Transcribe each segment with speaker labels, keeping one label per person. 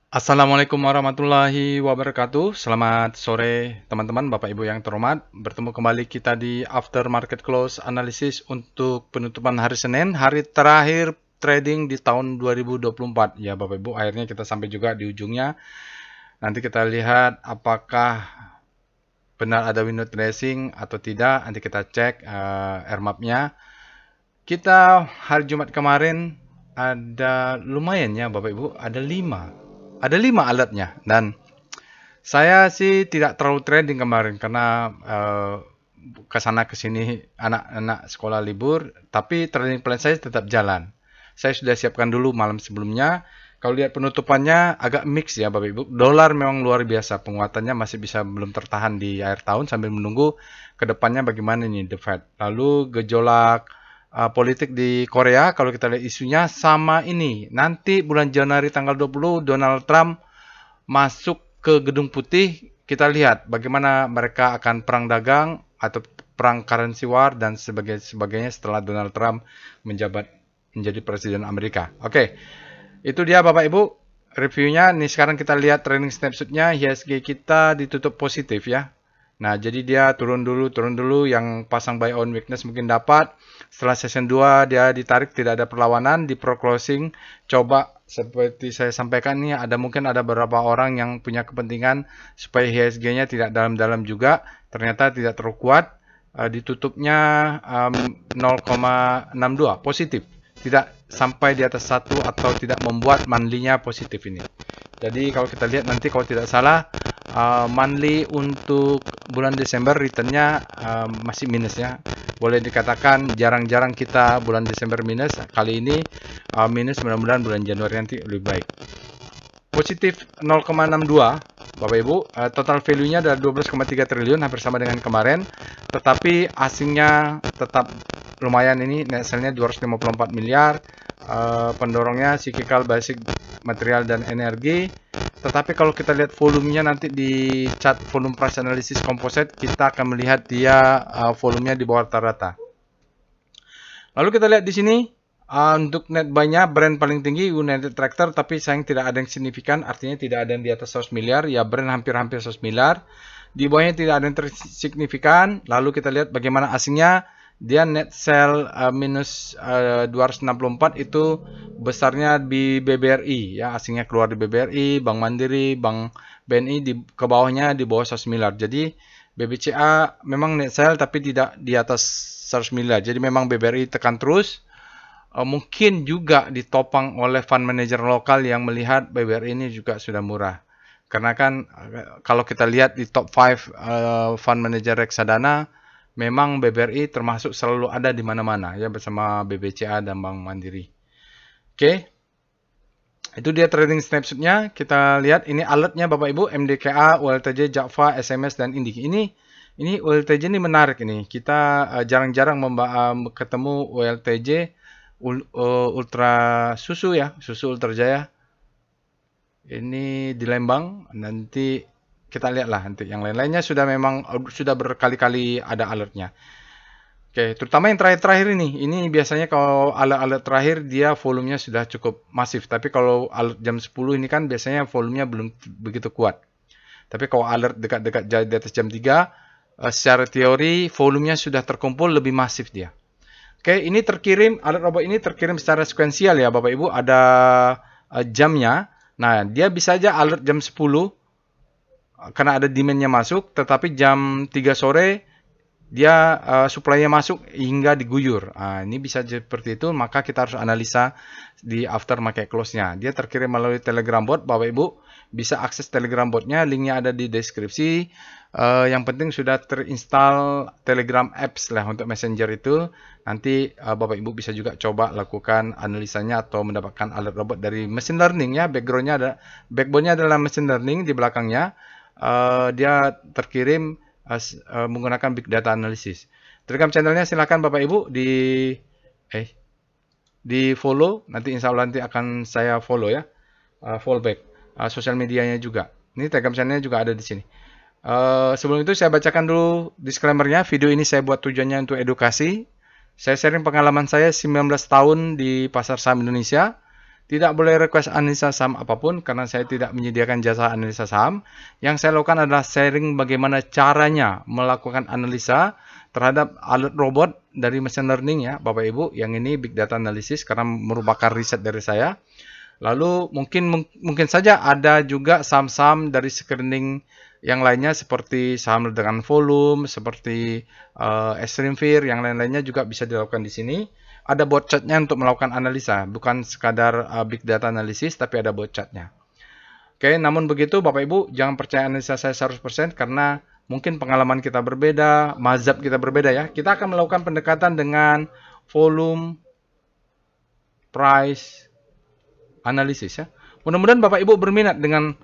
Speaker 1: Assalamualaikum warahmatullahi wabarakatuh. Selamat sore teman-teman, Bapak Ibu yang terhormat. Bertemu kembali kita di After Market Close Analysis untuk penutupan hari Senin, hari terakhir trading di tahun 2024. Ya Bapak Ibu, akhirnya kita sampai juga di ujungnya. Nanti kita lihat apakah benar ada window dressing atau tidak. Nanti kita cek RMAP-nya. Kita hari Jumat kemarin ada lumayan ya Bapak Ibu, ada 5. Ada 5 alatnya dan saya sih tidak terlalu trading kemarin karena ke sana ke sini anak-anak sekolah libur, tapi trading plan saya tetap jalan. Saya sudah siapkan dulu malam sebelumnya. Kalau lihat penutupannya agak mix ya Bapak Ibu. Dolar memang luar biasa, penguatannya masih bisa belum tertahan di akhir tahun sambil menunggu ke depannya bagaimana ini The Fed. Lalu gejolak politik di Korea, kalau kita lihat isunya sama ini. Nanti bulan Januari tanggal 20 Donald Trump masuk ke Gedung Putih, kita lihat bagaimana mereka akan perang dagang atau perang currency war dan sebagainya setelah Donald Trump menjabat menjadi presiden Amerika. Oke, itu dia Bapak Ibu reviewnya. Nih sekarang kita lihat trailing snapshotnya. IHSG kita ditutup positif ya. Nah, jadi dia turun dulu. Yang pasang buy on weakness mungkin dapat. Setelah session 2 dia ditarik, tidak ada perlawanan. Di pro closing, coba seperti saya sampaikan nih, mungkin ada beberapa orang yang punya kepentingan supaya IHSG-nya tidak dalam-dalam juga. Ternyata tidak terlalu kuat. Ditutupnya 0,62 positif. Tidak sampai di atas 1 atau tidak membuat monthly-nya positif ini. Jadi kalau kita lihat nanti kalau tidak salah monthly untuk bulan Desember returnnya masih minus ya. Boleh dikatakan jarang-jarang kita bulan Desember minus. Kali ini minus, mudah-mudahan bulan Januari nanti lebih baik. Positif 0,62 Bapak Ibu. Total value-nya adalah 12,3 triliun, hampir sama dengan kemarin. Tetapi asingnya tetap lumayan ini, net sale-nya 254 miliar. Pendorongnya cyclical, basic, material, dan energi. Tetapi kalau kita lihat volumenya nanti di chart volume price analysis composite, kita akan melihat dia volumenya di bawah rata-rata. Lalu kita lihat di sini untuk net buy-nya brand paling tinggi United Tractor, tapi sayang tidak ada yang signifikan, artinya tidak ada yang di atas 100 miliar, ya brand hampir-hampir 100 miliar. Di bawahnya tidak ada yang signifikan. Lalu kita lihat bagaimana asingnya. Dia net sell minus 264 itu besarnya di BBRI ya, asingnya keluar di BBRI, Bank Mandiri, Bank BNI ke bawahnya di bawah 100 miliar. Jadi BBCA memang net sell tapi tidak di atas 100 miliar. Jadi memang BBRI tekan terus. Mungkin juga ditopang oleh fund manager lokal yang melihat BBRI ini juga sudah murah. Karena kan kalau kita lihat di top 5 fund manager reksadana, memang BBRI termasuk selalu ada di mana-mana ya bersama BBCA dan Bank Mandiri. Oke. Itu dia trading snapshotnya. Kita lihat ini alertnya Bapak Ibu, MDKA, ULTJ, Jakfa, SMS, dan Indik. Ini ULTJ ini menarik ini. Kita jarang-jarang ketemu ULTJ Ultra Susu ya, Susu Ultra Jaya. Ini di Lembang. Nanti kita lihatlah nanti. Yang lain-lainnya sudah berkali-kali ada alertnya. Oke, terutama yang terakhir-terakhir ini. Ini biasanya kalau alert-alert terakhir dia volumenya sudah cukup masif. Tapi kalau alert jam 10 ini kan biasanya volumenya belum begitu kuat. Tapi kalau alert dekat-dekat di atas jam 3, secara teori volumenya sudah terkumpul lebih masif dia. Oke, ini terkirim, alert robot ini terkirim secara sekuensial ya Bapak Ibu. Ada jamnya. Nah, dia bisa aja alert jam 10 karena ada demand-nya masuk. Tetapi jam 3 sore dia supply-nya masuk hingga diguyur. Ini bisa seperti itu, maka kita harus analisa di after market close-nya. Dia terkirim melalui Telegram bot, Bapak Ibu bisa akses Telegram bot-nya, linknya ada di deskripsi. Yang penting sudah terinstall Telegram apps lah untuk Messenger itu. Nanti Bapak Ibu bisa juga coba lakukan analisanya atau mendapatkan alert robot dari machine learning ya. Backbone-nya adalah machine learning di belakangnya. Dia terkirim menggunakan big data analysis. Telegram channelnya silakan Bapak Ibu di follow. Nanti insya Allah nanti akan saya follow ya, follow back. Sosial medianya juga. Ini Telegram channelnya juga ada di sini. Sebelum itu saya bacakan dulu disclaimer-nya. Video ini saya buat tujuannya untuk edukasi. Saya sharing pengalaman saya 19 tahun di pasar saham Indonesia. Tidak boleh request analisa saham apapun karena saya tidak menyediakan jasa analisa saham. Yang saya lakukan adalah sharing bagaimana caranya melakukan analisa terhadap alat robot dari machine learning ya Bapak Ibu. Yang ini big data analysis karena merupakan riset dari saya. Lalu mungkin saja ada juga saham-saham dari screening yang lainnya seperti saham dengan volume, seperti extreme fear, yang lain-lainnya juga bisa dilakukan di sini. Ada bot chartnya untuk melakukan analisa, bukan sekadar big data analysis, tapi ada bot chartnya. Oke, namun begitu Bapak Ibu, jangan percaya analisa saya 100% karena mungkin pengalaman kita berbeda, mazhab kita berbeda ya. Kita akan melakukan pendekatan dengan volume, price, analisis ya. Mudah-mudahan Bapak Ibu berminat dengan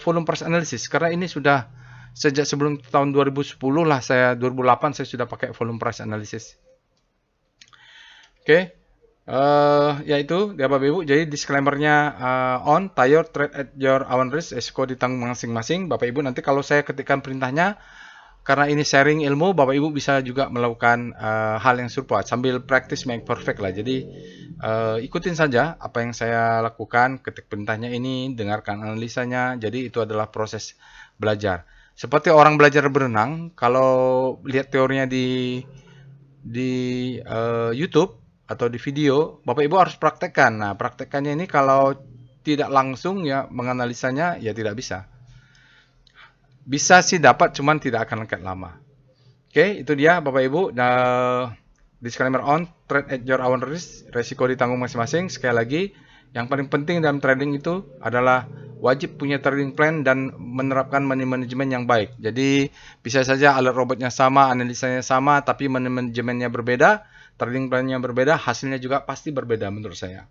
Speaker 1: volume price analysis karena ini sudah sejak sebelum tahun 2010 lah 2008 saya sudah pakai volume price analysis. Oke. Yaitu ya Bapak Ibu, jadi disclaimer-nya on, tired, trade at your own risk, resiko ditanggung masing-masing. Bapak Ibu nanti kalau saya ketikkan perintahnya, karena ini sharing ilmu, Bapak Ibu bisa juga melakukan hal yang serupa sambil practice make perfect lah. Jadi ikutin saja apa yang saya lakukan, ketik perintahnya ini, dengarkan analisanya. Jadi itu adalah proses belajar. Seperti orang belajar berenang, kalau lihat teorinya di YouTube atau di video, Bapak Ibu harus praktekkan. Nah, praktekannya ini kalau tidak langsung ya menganalisanya ya tidak bisa. Bisa sih dapat, cuman tidak akan lengket lama. Oke, itu dia Bapak Ibu. Nah, disclaimer on, trade at your own risk, resiko ditanggung masing-masing. Sekali lagi, yang paling penting dalam trading itu adalah wajib punya trading plan dan menerapkan money management yang baik. Jadi, bisa saja alat robotnya sama, analisanya sama, tapi money managementnya berbeda, trading plan-nya berbeda, hasilnya juga pasti berbeda menurut saya.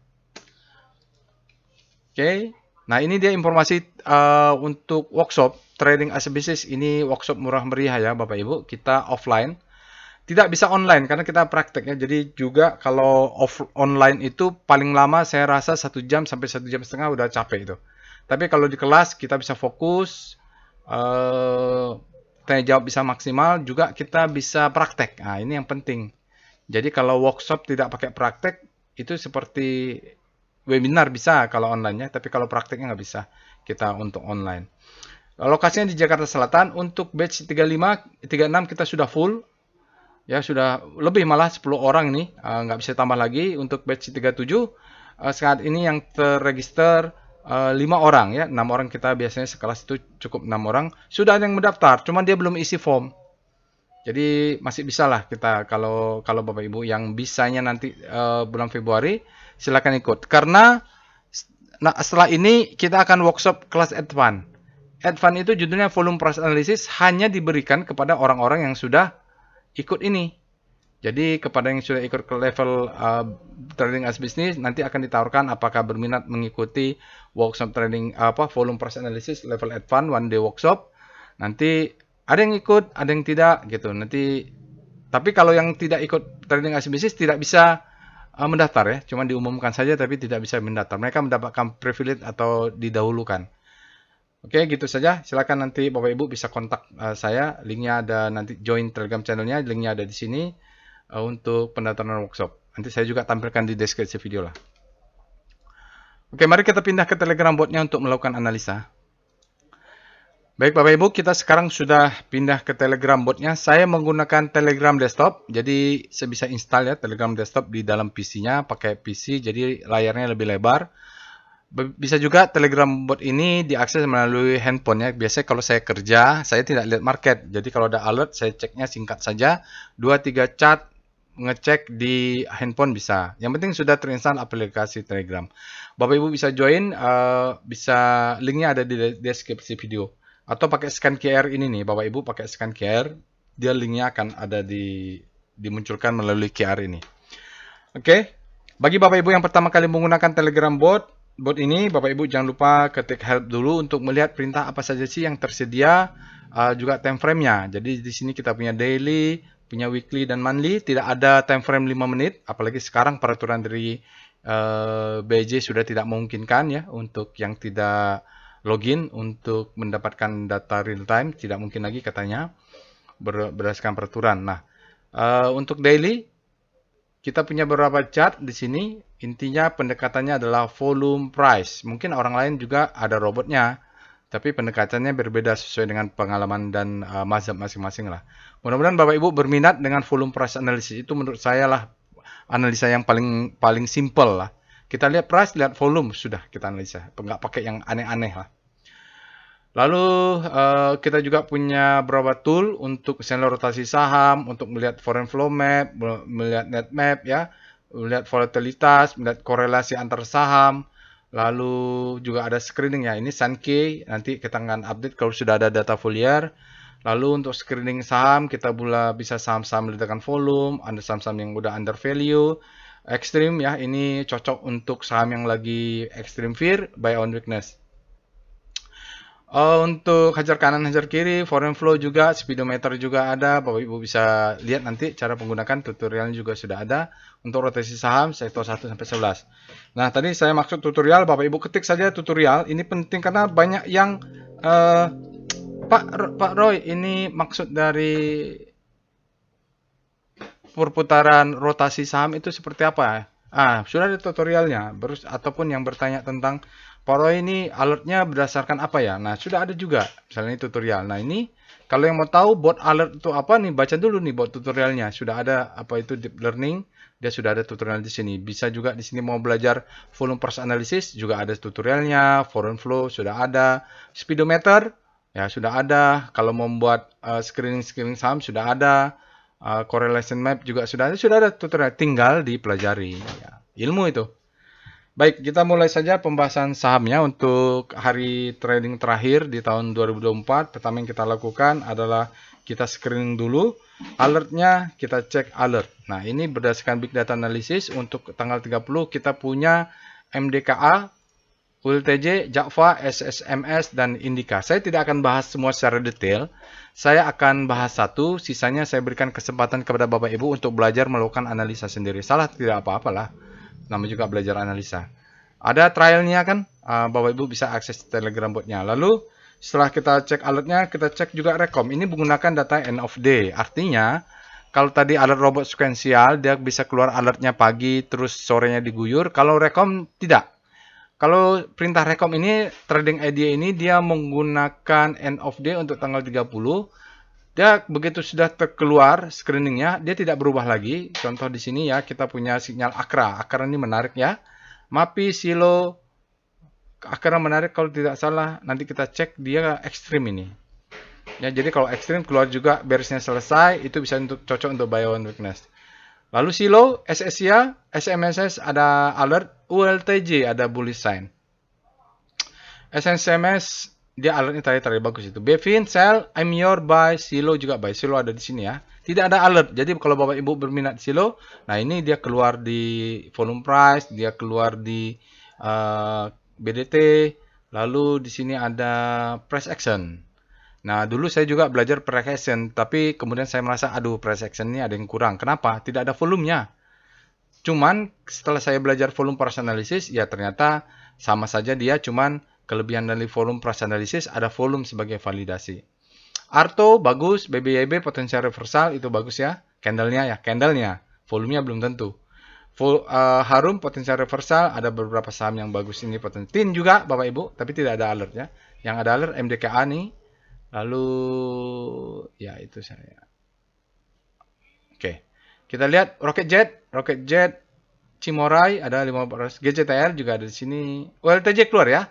Speaker 1: Oke, nah ini dia informasi untuk workshop trading as a business. Ini workshop murah meriah ya Bapak Ibu, kita offline. Tidak bisa online karena kita prakteknya. Jadi juga kalau online itu paling lama saya rasa 1 jam sampai 1 jam setengah udah capek itu. Tapi kalau di kelas kita bisa fokus, tanya jawab bisa maksimal, juga kita bisa praktek. Nah ini yang penting. Jadi kalau workshop tidak pakai praktek, itu seperti webinar bisa kalau online-nya, tapi kalau prakteknya nggak bisa kita untuk online. Lokasinya di Jakarta Selatan. Untuk batch 35, 36 kita sudah full. Ya sudah lebih malah 10 orang ini, nggak bisa tambah lagi. Untuk batch 37, saat ini yang terregister 5 orang ya, 6 orang kita biasanya sekelas itu cukup 6 orang. Sudah ada yang mendaftar, cuman dia belum isi form. Jadi masih bisa lah kita kalau Bapak Ibu yang bisanya nanti bulan Februari silakan ikut. Karena setelah ini kita akan workshop kelas advance. Advance itu judulnya volume price analysis, hanya diberikan kepada orang-orang yang sudah ikut ini. Jadi kepada yang sudah ikut ke level trading as business nanti akan ditawarkan apakah berminat mengikuti workshop trading volume price analysis level advance one day workshop. Nanti ada yang ikut, ada yang tidak gitu. Nanti tapi kalau yang tidak ikut trading as business tidak bisa mendaftar ya. Cuma diumumkan saja tapi tidak bisa mendaftar. Mereka mendapatkan privilege atau didahulukan. Oke, gitu saja. Silakan nanti Bapak Ibu bisa kontak saya. Linknya ada nanti join Telegram channelnya. Linknya ada di sini untuk pendaftaran workshop. Nanti saya juga tampilkan di deskripsi video lah. Oke, mari kita pindah ke Telegram botnya untuk melakukan analisa. Baik Bapak Ibu, kita sekarang sudah pindah ke Telegram botnya. Saya menggunakan Telegram desktop, jadi saya bisa install ya Telegram desktop di dalam PC-nya, pakai PC, jadi layarnya lebih lebar. Bisa juga Telegram bot ini diakses melalui handphone ya. Biasanya kalau saya kerja, saya tidak lihat market. Jadi kalau ada alert, saya ceknya singkat saja. 2-3 chart ngecek di handphone bisa. Yang penting sudah terinstall aplikasi Telegram. Bapak Ibu bisa join, bisa linknya ada di deskripsi video. Atau pakai scan QR ini nih, Bapak Ibu pakai scan QR, dia linknya akan ada dimunculkan melalui QR ini. Oke, bagi Bapak Ibu yang pertama kali menggunakan Telegram bot ini, Bapak Ibu jangan lupa ketik help dulu untuk melihat perintah apa saja sih yang tersedia, juga time frame-nya. Jadi di sini kita punya daily, punya weekly dan monthly, tidak ada time frame 5 menit, apalagi sekarang peraturan dari BJ sudah tidak memungkinkan ya untuk yang tidak login untuk mendapatkan data real time, tidak mungkin lagi katanya berdasarkan peraturan. Nah, untuk daily kita punya beberapa chart di sini. Intinya pendekatannya adalah volume price. Mungkin orang lain juga ada robotnya, tapi pendekatannya berbeda sesuai dengan pengalaman dan mazhab masing-masing lah. Mudah-mudahan Bapak Ibu berminat dengan volume price analysis. Itu menurut saya lah analisa yang paling simple lah. Kita lihat price, lihat volume, sudah kita analisa. Nggak pakai yang aneh-aneh lah. Lalu kita juga punya beberapa tool untuk misalnya rotasi saham, untuk melihat foreign flow map, melihat net map ya, melihat volatilitas, melihat korelasi antar saham. Lalu juga ada screening ya. Ini Sankey, nanti kita akan update kalau sudah ada data foliar. Lalu untuk screening saham kita bisa saham-saham ledakan volume, ada saham-saham yang udah under value, extreme ya. Ini cocok untuk saham yang lagi extreme fear, buy on weakness. Untuk hajar kanan, hajar kiri, foreign flow juga, speedometer juga ada. Bapak Ibu bisa lihat nanti cara menggunakan tutorialnya juga sudah ada. Untuk rotasi saham, sektor 1 sampai 11. Nah, tadi saya maksud tutorial, Bapak Ibu ketik saja tutorial. Ini penting karena banyak yang, Pak Roy, ini maksud dari perputaran rotasi saham itu seperti apa? Sudah ada tutorialnya. Ataupun yang bertanya tentang Pak Roy ini alertnya berdasarkan apa ya? Nah, sudah ada juga. Misalnya ini tutorial. Nah, ini kalau yang mau tahu bot alert itu apa nih, baca dulu nih bot tutorialnya. Sudah ada apa itu deep learning. Dia sudah ada tutorial di sini. Bisa juga di sini mau belajar volume price analysis juga ada tutorialnya. Foreign flow sudah ada. Speedometer ya sudah ada. Kalau mau membuat screening saham sudah ada. Correlation map juga sudah ada tutorial. Tinggal dipelajari. Ya, ilmu itu. Baik, kita mulai saja pembahasan sahamnya untuk hari trading terakhir di tahun 2024. Pertama yang kita lakukan adalah kita screening dulu. Alertnya kita cek alert. Nah, ini berdasarkan Big Data Analysis untuk tanggal 30 kita punya MDKA, ULTJ, JAKVA, SSMS, dan Indika. Saya tidak akan bahas semua secara detail. Saya akan bahas satu, sisanya saya berikan kesempatan kepada Bapak Ibu untuk belajar melakukan analisa sendiri. Salah tidak apa-apalah. Namanya juga belajar analisa. Ada trialnya kan, Bapak Ibu bisa akses Telegram botnya. Lalu setelah kita cek alertnya, kita cek juga rekom. Ini menggunakan data end of day. Artinya, kalau tadi alert robot sekuensial, dia bisa keluar alertnya pagi, terus sorenya diguyur. Kalau rekom, tidak. Kalau perintah rekom ini, trading idea ini, dia menggunakan end of day untuk tanggal 30. Dia begitu sudah terkeluar screeningnya, dia tidak berubah lagi. Contoh di sini ya, kita punya sinyal Akra. Akra ini menarik ya. MAPI, Silo, Akra menarik kalau tidak salah. Nanti kita cek dia ekstrim ini. Ya, jadi kalau ekstrim keluar juga bearisnya selesai, itu bisa cocok untuk buy on weakness. Lalu Silo, SSIA, SMSS ada alert, ULTJ ada bullish sign. SNCMS dia alertnya tadi bagus itu. Bevin, sell, I'm your buy, Silo juga buy. Silo ada di sini ya. Tidak ada alert. Jadi kalau Bapak Ibu berminat Silo, nah ini dia keluar di volume price, dia keluar di BDT, lalu di sini ada price action. Nah, dulu saya juga belajar price action, tapi kemudian saya merasa aduh price action ini ada yang kurang. Kenapa? Tidak ada volumenya. Cuman setelah saya belajar volume price analysis, ya ternyata sama saja dia cuman kelebihan dari volume price analysis ada volume sebagai validasi. Arto bagus, BBYB potensial reversal itu bagus ya. Candlenya, volumenya belum tentu. Harum potensial reversal ada beberapa saham yang bagus ini potensial. TIN juga Bapak Ibu, tapi tidak ada alert ya. Yang ada alert MDKA nih. Lalu ya itu saya. Oke. Kita lihat Rocket Jet Cimorai ada 15, GCTR juga ada di sini. ULTJ keluar ya.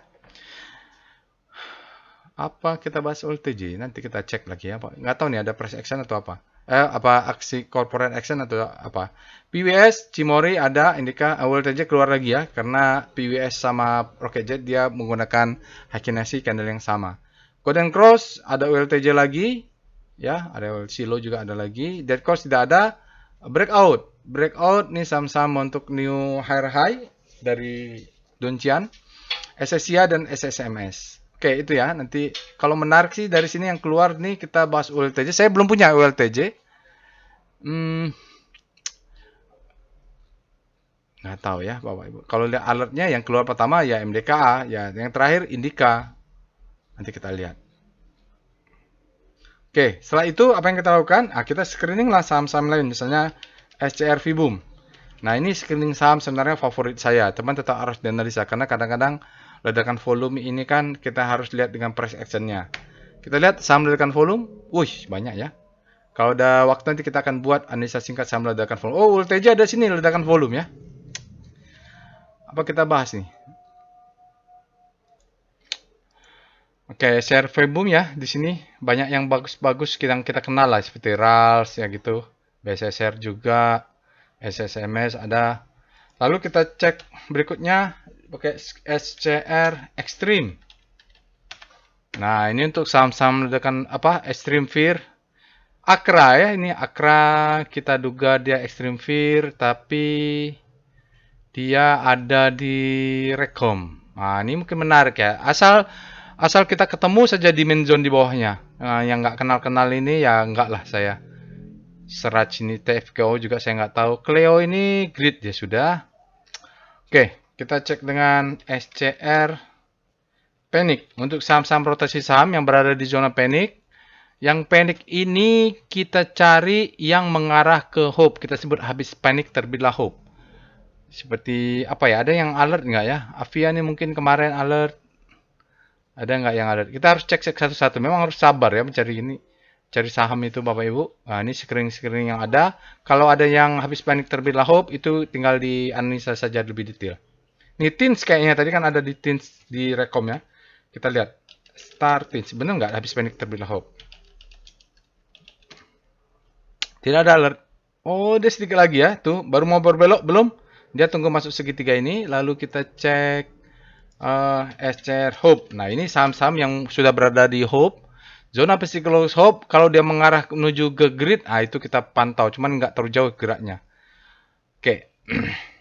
Speaker 1: Apa kita bahas ULTJ? Nanti kita cek lagi ya, Pak. Nggak tahu nih ada price action atau apa. Apa aksi corporate action atau apa. PWS, Cimori ada, Indika, ULTJ keluar lagi ya. Karena PWS sama Rocket Jet dia menggunakan Hakinasi candle yang sama. Golden Cross ada ULTJ lagi. Ya, ada Silo juga ada lagi. Dead Cross tidak ada. Breakout nih saham-saham untuk new higher high dari Doncian. SSIA dan SSMS. Oke, itu ya. Nanti kalau menarik sih dari sini yang keluar nih kita bahas ULTJ. Saya belum punya ULTJ. Nggak tahu ya, Bapak Ibu. Kalau lihat alertnya yang keluar pertama ya MDKA, ya yang terakhir Indika. Nanti kita lihat. Oke, setelah itu apa yang kita lakukan? Kita screening lah saham-saham lain, misalnya SCR Vibum. Nah, ini screening saham sebenarnya favorit saya, teman tetap harus dianalisa karena kadang-kadang ledakan volume ini kan kita harus lihat dengan price action-nya. Kita lihat saham ledakan volume, wih banyak ya. Kalau udah waktu nanti kita akan buat analisa singkat saham ledakan volume. Oh, Ulteja ada sini ledakan volume ya. Apa kita bahas nih? Oke, share Febum ya di sini banyak yang bagus-bagus yang kita kenal lah seperti RALS ya gitu. BSSR juga, SSMS ada. Lalu kita cek berikutnya pakai SCR Extreme. Nah, ini untuk saham-saham ledakan apa? Extreme Fear. Akra ya, ini Akra kita duga dia Extreme Fear tapi dia ada di Rekom. Nah, ini mungkin menarik ya. Asal kita ketemu saja di main zone di bawahnya. Nah, yang nggak kenal-kenal ini ya nggak lah saya. Search ini TFKO juga saya nggak tahu. Cleo ini grid ya sudah. Oke, kita cek dengan SCR Panic. Untuk saham-saham rotasi saham yang berada di zona panic. Yang panic ini kita cari yang mengarah ke hope. Kita sebut habis panic terbitlah hope. Seperti apa ya? Ada yang alert nggak ya? Avia ini mungkin kemarin alert. Ada nggak yang alert? Kita harus cek satu-satu. Memang harus sabar ya mencari ini. Cari saham itu Bapak Ibu. Nah, ini screening-screening yang ada. Kalau ada yang habis panik terbitlah hope, itu tinggal dianalisa saja lebih detail. Ini Tins kayaknya. Tadi kan ada di Tins di Rekom ya. Kita lihat. Star Tins. Benar nggak habis panik terbitlah hope? Tidak ada alert. Oh, dia sedikit lagi ya. Tuh, baru mau berbelok belum? Dia tunggu masuk segitiga ini. Lalu kita cek SCR Hope. Nah, ini saham-saham yang sudah berada di Hope. Zona psikologis Hope, kalau dia mengarah menuju ke grid, itu kita pantau. Cuman nggak terlalu jauh geraknya. Oke.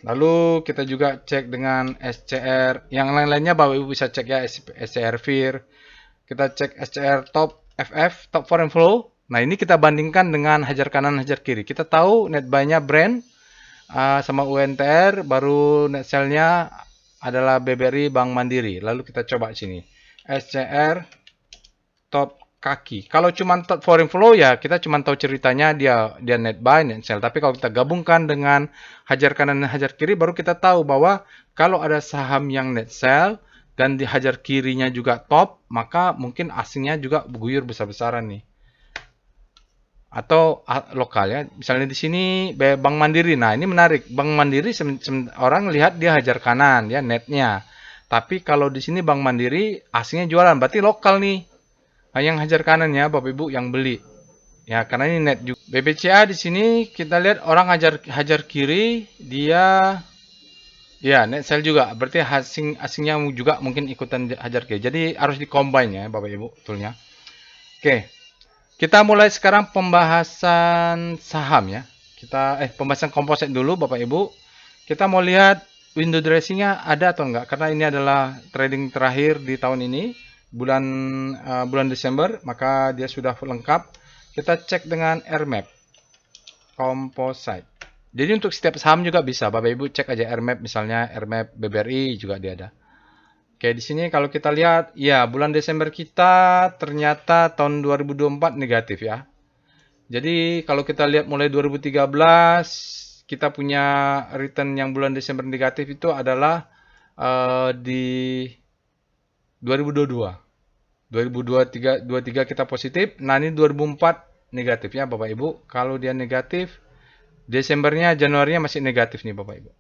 Speaker 1: Lalu kita juga cek dengan SCR. Yang lain-lainnya Bapak Ibu bisa cek ya. SCR Fear. Kita cek SCR Top FF, Top Foreign Flow. Nah, ini kita bandingkan dengan hajar kanan, hajar kiri. Kita tahu net buy-nya Brand sama UNTR, baru net sell-nya adalah BBRI Bank Mandiri. Lalu kita coba sini. SCR Top kaki. Kalau cuma top foreign flow ya kita cuma tahu ceritanya dia net buy, net sell. Tapi kalau kita gabungkan dengan hajar kanan dan hajar kiri baru kita tahu bahwa kalau ada saham yang net sell dan di hajar kirinya juga top, maka mungkin asingnya juga berguyur besar-besaran nih. Atau lokal ya. Misalnya di sini Bank Mandiri. Nah, ini menarik. Bank Mandiri orang lihat dia hajar kanan ya netnya. Tapi kalau di sini Bank Mandiri asingnya jualan, berarti lokal nih. Yang hajar kanan ya Bapak Ibu yang beli. Ya, karena ini net juga. BBCA di sini kita lihat orang hajar kiri, dia ya net sell juga. Berarti asingnya juga mungkin ikutan hajar kiri. Jadi harus di-combine ya Bapak Ibu betulnya. Oke. Kita mulai sekarang pembahasan saham ya. Pembahasan komposit dulu Bapak Ibu. Kita mau lihat window dressing-nya ada atau enggak, karena ini adalah trading terakhir di tahun ini. Bulan Desember, maka dia sudah lengkap. Kita cek dengan RMAP Composite. Jadi untuk setiap saham juga bisa, Bapak Ibu cek aja RMAP, misalnya RMAP BBRI juga dia ada. Oke, di sini kalau kita lihat, ya bulan Desember kita ternyata tahun 2024 negatif ya. Jadi kalau kita lihat mulai 2013 kita punya return yang bulan Desember negatif itu adalah di 2022. 2023 kita positif. Nah, ini 2004 negatif ya Bapak Ibu. Kalau dia negatif, Desembernya, Januarinya masih negatif nih Bapak Ibu.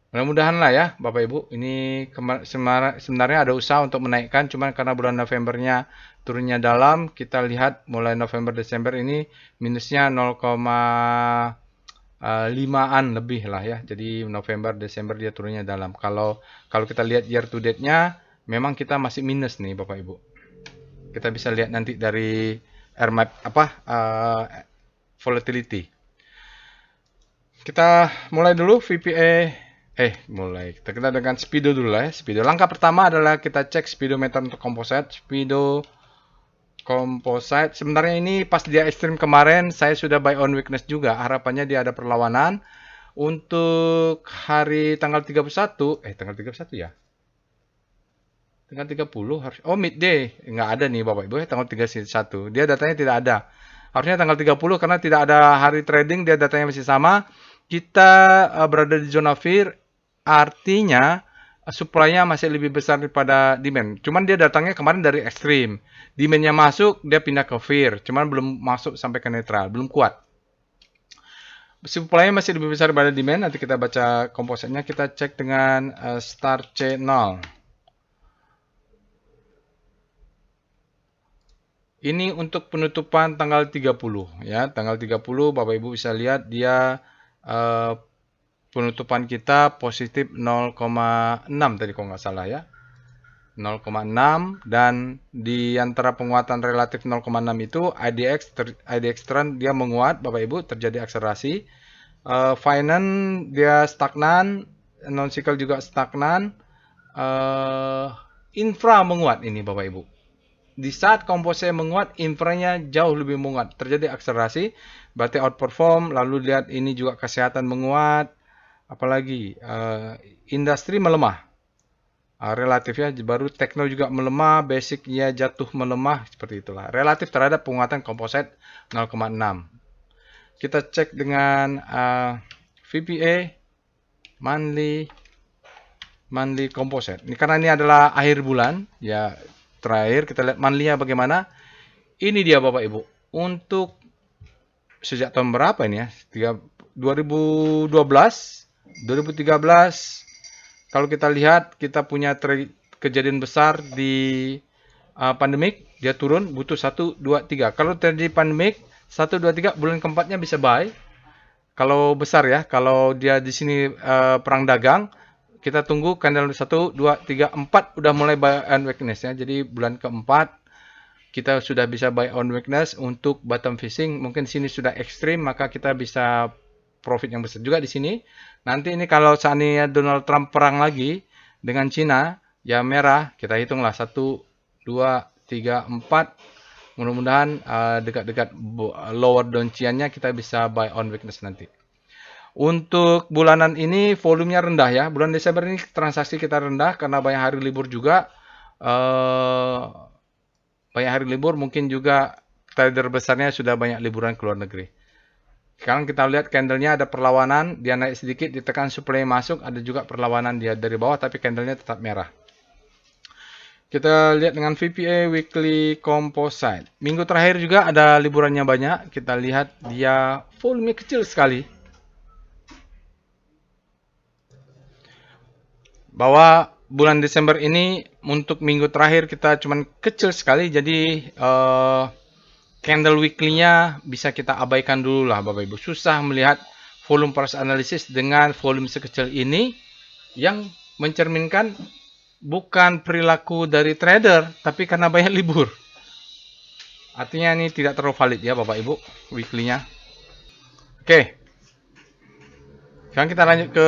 Speaker 1: Mudah-mudahan lah ya Bapak Ibu. Ini sebenarnya ada usaha untuk menaikkan, cuman karena bulan Novembernya turunnya dalam, kita lihat mulai November Desember ini minusnya 0,5an lebih lah ya. Jadi November Desember dia turunnya dalam. Kalau kita lihat year to date-nya, memang kita masih minus nih Bapak Ibu. Kita bisa lihat nanti dari RMAP volatility. Kita mulai dulu VPA. Kita dengan Speedo dulu lah ya. Speedo. Langkah pertama adalah kita cek speedometer untuk composite. Speedo composite. Sebenarnya ini pas dia ekstrim kemarin, saya sudah buy on weakness juga. Harapannya dia ada perlawanan. Untuk hari tanggal 31, tanggal 31 ya? Tanggal 30 harus, midday. Nggak ada nih Bapak Ibu ya, tanggal 31. Dia datanya tidak ada. Harusnya tanggal 30 karena tidak ada hari trading, dia datanya masih sama. kita berada di zona fear, artinya supply-nya masih lebih besar daripada demand. Cuman dia datangnya kemarin dari ekstrim. Demand-nya masuk, dia pindah ke fear. Cuman belum masuk sampai ke netral, belum kuat. Supply-nya masih lebih besar daripada demand. Nanti kita baca kompositnya. Kita cek dengan star channel. Ini untuk penutupan tanggal 30 ya. Tanggal 30 Bapak Ibu bisa lihat dia penutupan kita positif 0,6 tadi kalau nggak salah ya. 0,6 dan di antara penguatan relatif 0,6 itu IDX trend dia menguat Bapak Ibu, terjadi akselerasi. Finance dia stagnan, non-cycle juga stagnan. Infra menguat ini Bapak Ibu. Di saat komposisi menguat, infranya jauh lebih menguat. Terjadi akselerasi, berarti outperform. Lalu lihat ini juga kesehatan menguat. Apalagi industri melemah. Relatif ya, baru tekno juga melemah, basicnya jatuh melemah, seperti itulah. Relatif terhadap penguatan komposit 0,6. Kita cek dengan VPA, monthly composite. Ini karena ini adalah akhir bulan, ya terakhir kita lihat monthly-nya bagaimana. Ini dia Bapak Ibu. Untuk sejak tahun berapa ini ya? 2012, 2013. Kalau kita lihat, kita punya kejadian besar di pandemik, dia turun, butuh 1, 2, 3. Kalau terjadi pandemik, 1, 2, 3, bulan keempatnya bisa buy. Kalau besar ya, kalau dia di sini perang dagang, kita tunggu candle 1, 2, 3, 4 udah mulai buy on weakness ya. Jadi bulan keempat kita sudah bisa buy on weakness untuk bottom fishing. Mungkin sini sudah ekstrim, maka kita bisa profit yang besar juga di sini. Nanti ini kalau seandainya Donald Trump perang lagi dengan Cina, ya merah, kita hitunglah 1, 2, 3, 4. Mudah-mudahan dekat-dekat lower down-nya kita bisa buy on weakness nanti. Untuk bulanan ini volumenya rendah ya. Bulan Desember ini transaksi kita rendah karena banyak hari libur juga. Banyak hari libur, mungkin juga trader besarnya sudah banyak liburan ke luar negeri. Sekarang kita lihat candlenya ada perlawanan, dia naik sedikit, ditekan supply masuk, ada juga perlawanan dia dari bawah, tapi candlenya tetap merah. Kita lihat dengan VPA Weekly Composite. Minggu terakhir juga ada liburannya banyak, kita lihat dia volume kecil sekali. Bahwa bulan Desember ini untuk minggu terakhir kita cuman kecil sekali, jadi candle weekly-nya bisa kita abaikan dulu lah Bapak Ibu. Susah melihat volume price analysis dengan volume sekecil ini yang mencerminkan bukan perilaku dari trader, tapi karena banyak libur. Artinya ini tidak terlalu valid ya Bapak Ibu, weekly-nya. Oke. Sekarang kita lanjut ke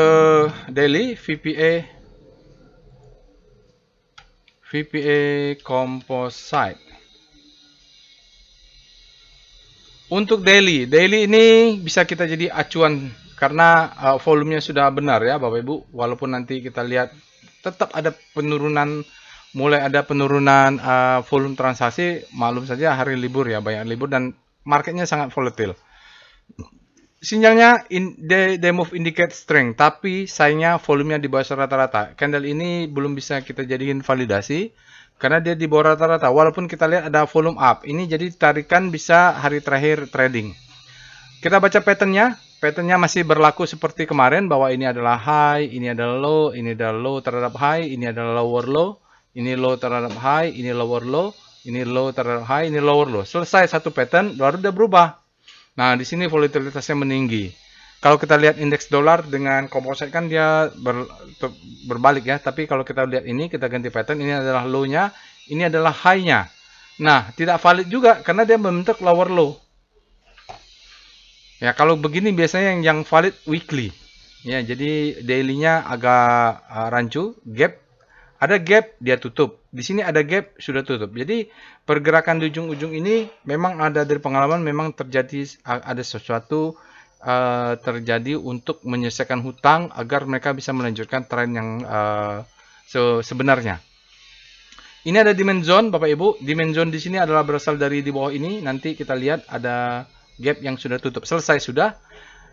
Speaker 1: daily, VPA Composite. Untuk daily ini bisa kita jadi acuan karena volumenya sudah benar ya Bapak Ibu. Walaupun nanti kita lihat tetap ada penurunan, mulai ada penurunan volume transaksi. Maklum saja hari libur ya, banyak libur dan marketnya sangat volatile. Sinyalnya they move indicate strength, tapi sayangnya volumenya di bawah rata-rata. Candle ini belum bisa kita jadikan validasi karena dia di bawah rata-rata. Walaupun kita lihat ada volume up, ini jadi tarikan bisa hari terakhir trading. Kita baca patternnya. Patternnya masih berlaku seperti kemarin bahwa ini adalah high, ini adalah low, ini adalah low terhadap high, ini adalah lower low, ini low terhadap high, ini lower low, ini low terhadap high, ini lower low. Selesai satu pattern, baru udah berubah. Nah, di sini volatilitasnya meninggi. Kalau kita lihat indeks dolar dengan komposit kan dia berbalik ya. Tapi kalau kita lihat ini, kita ganti pattern. Ini adalah low-nya, ini adalah high-nya. Nah, tidak valid juga karena dia membentuk lower low. Ya, kalau begini biasanya yang valid weekly. Ya, jadi daily-nya agak rancu, gap. Ada gap, dia tutup. Di sini ada gap, sudah tutup. Jadi, pergerakan di ujung-ujung ini memang ada dari pengalaman, memang terjadi ada sesuatu terjadi untuk menyelesaikan hutang agar mereka bisa melanjutkan tren yang sebenarnya. Ini ada demand zone, Bapak Ibu. Demand zone di sini adalah berasal dari di bawah ini. Nanti kita lihat ada gap yang sudah tutup. Selesai sudah.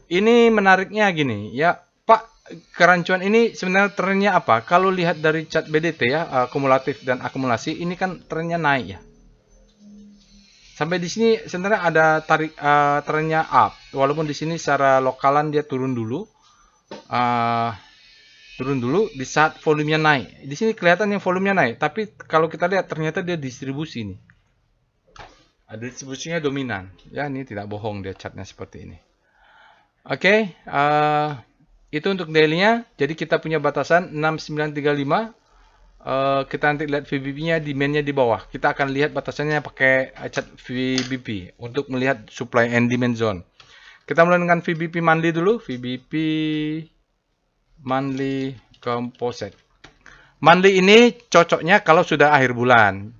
Speaker 1: Ini menariknya gini, ya Pak, kerancuan ini sebenarnya trennya apa? Kalau lihat dari chart BDT ya, kumulatif dan akumulasi, ini kan trennya naik ya. Sampai di sini sebenarnya ada tarik trennya up, walaupun di sini secara lokalan dia turun dulu. Di saat volumenya naik. Di sini kelihatan yang volumenya naik, tapi kalau kita lihat ternyata dia distribusi nih. Distribusinya dominan. Ya, ini tidak bohong dia chartnya seperti ini. Oke, itu untuk daily-nya. Jadi kita punya batasan 6935. Kita nanti lihat VBP-nya, demand-nya di bawah. Kita akan lihat batasannya pakai chart VBP untuk melihat supply and demand zone. Kita mulai dengan VBP monthly dulu. VBP monthly composite. Monthly ini cocoknya kalau sudah akhir bulan.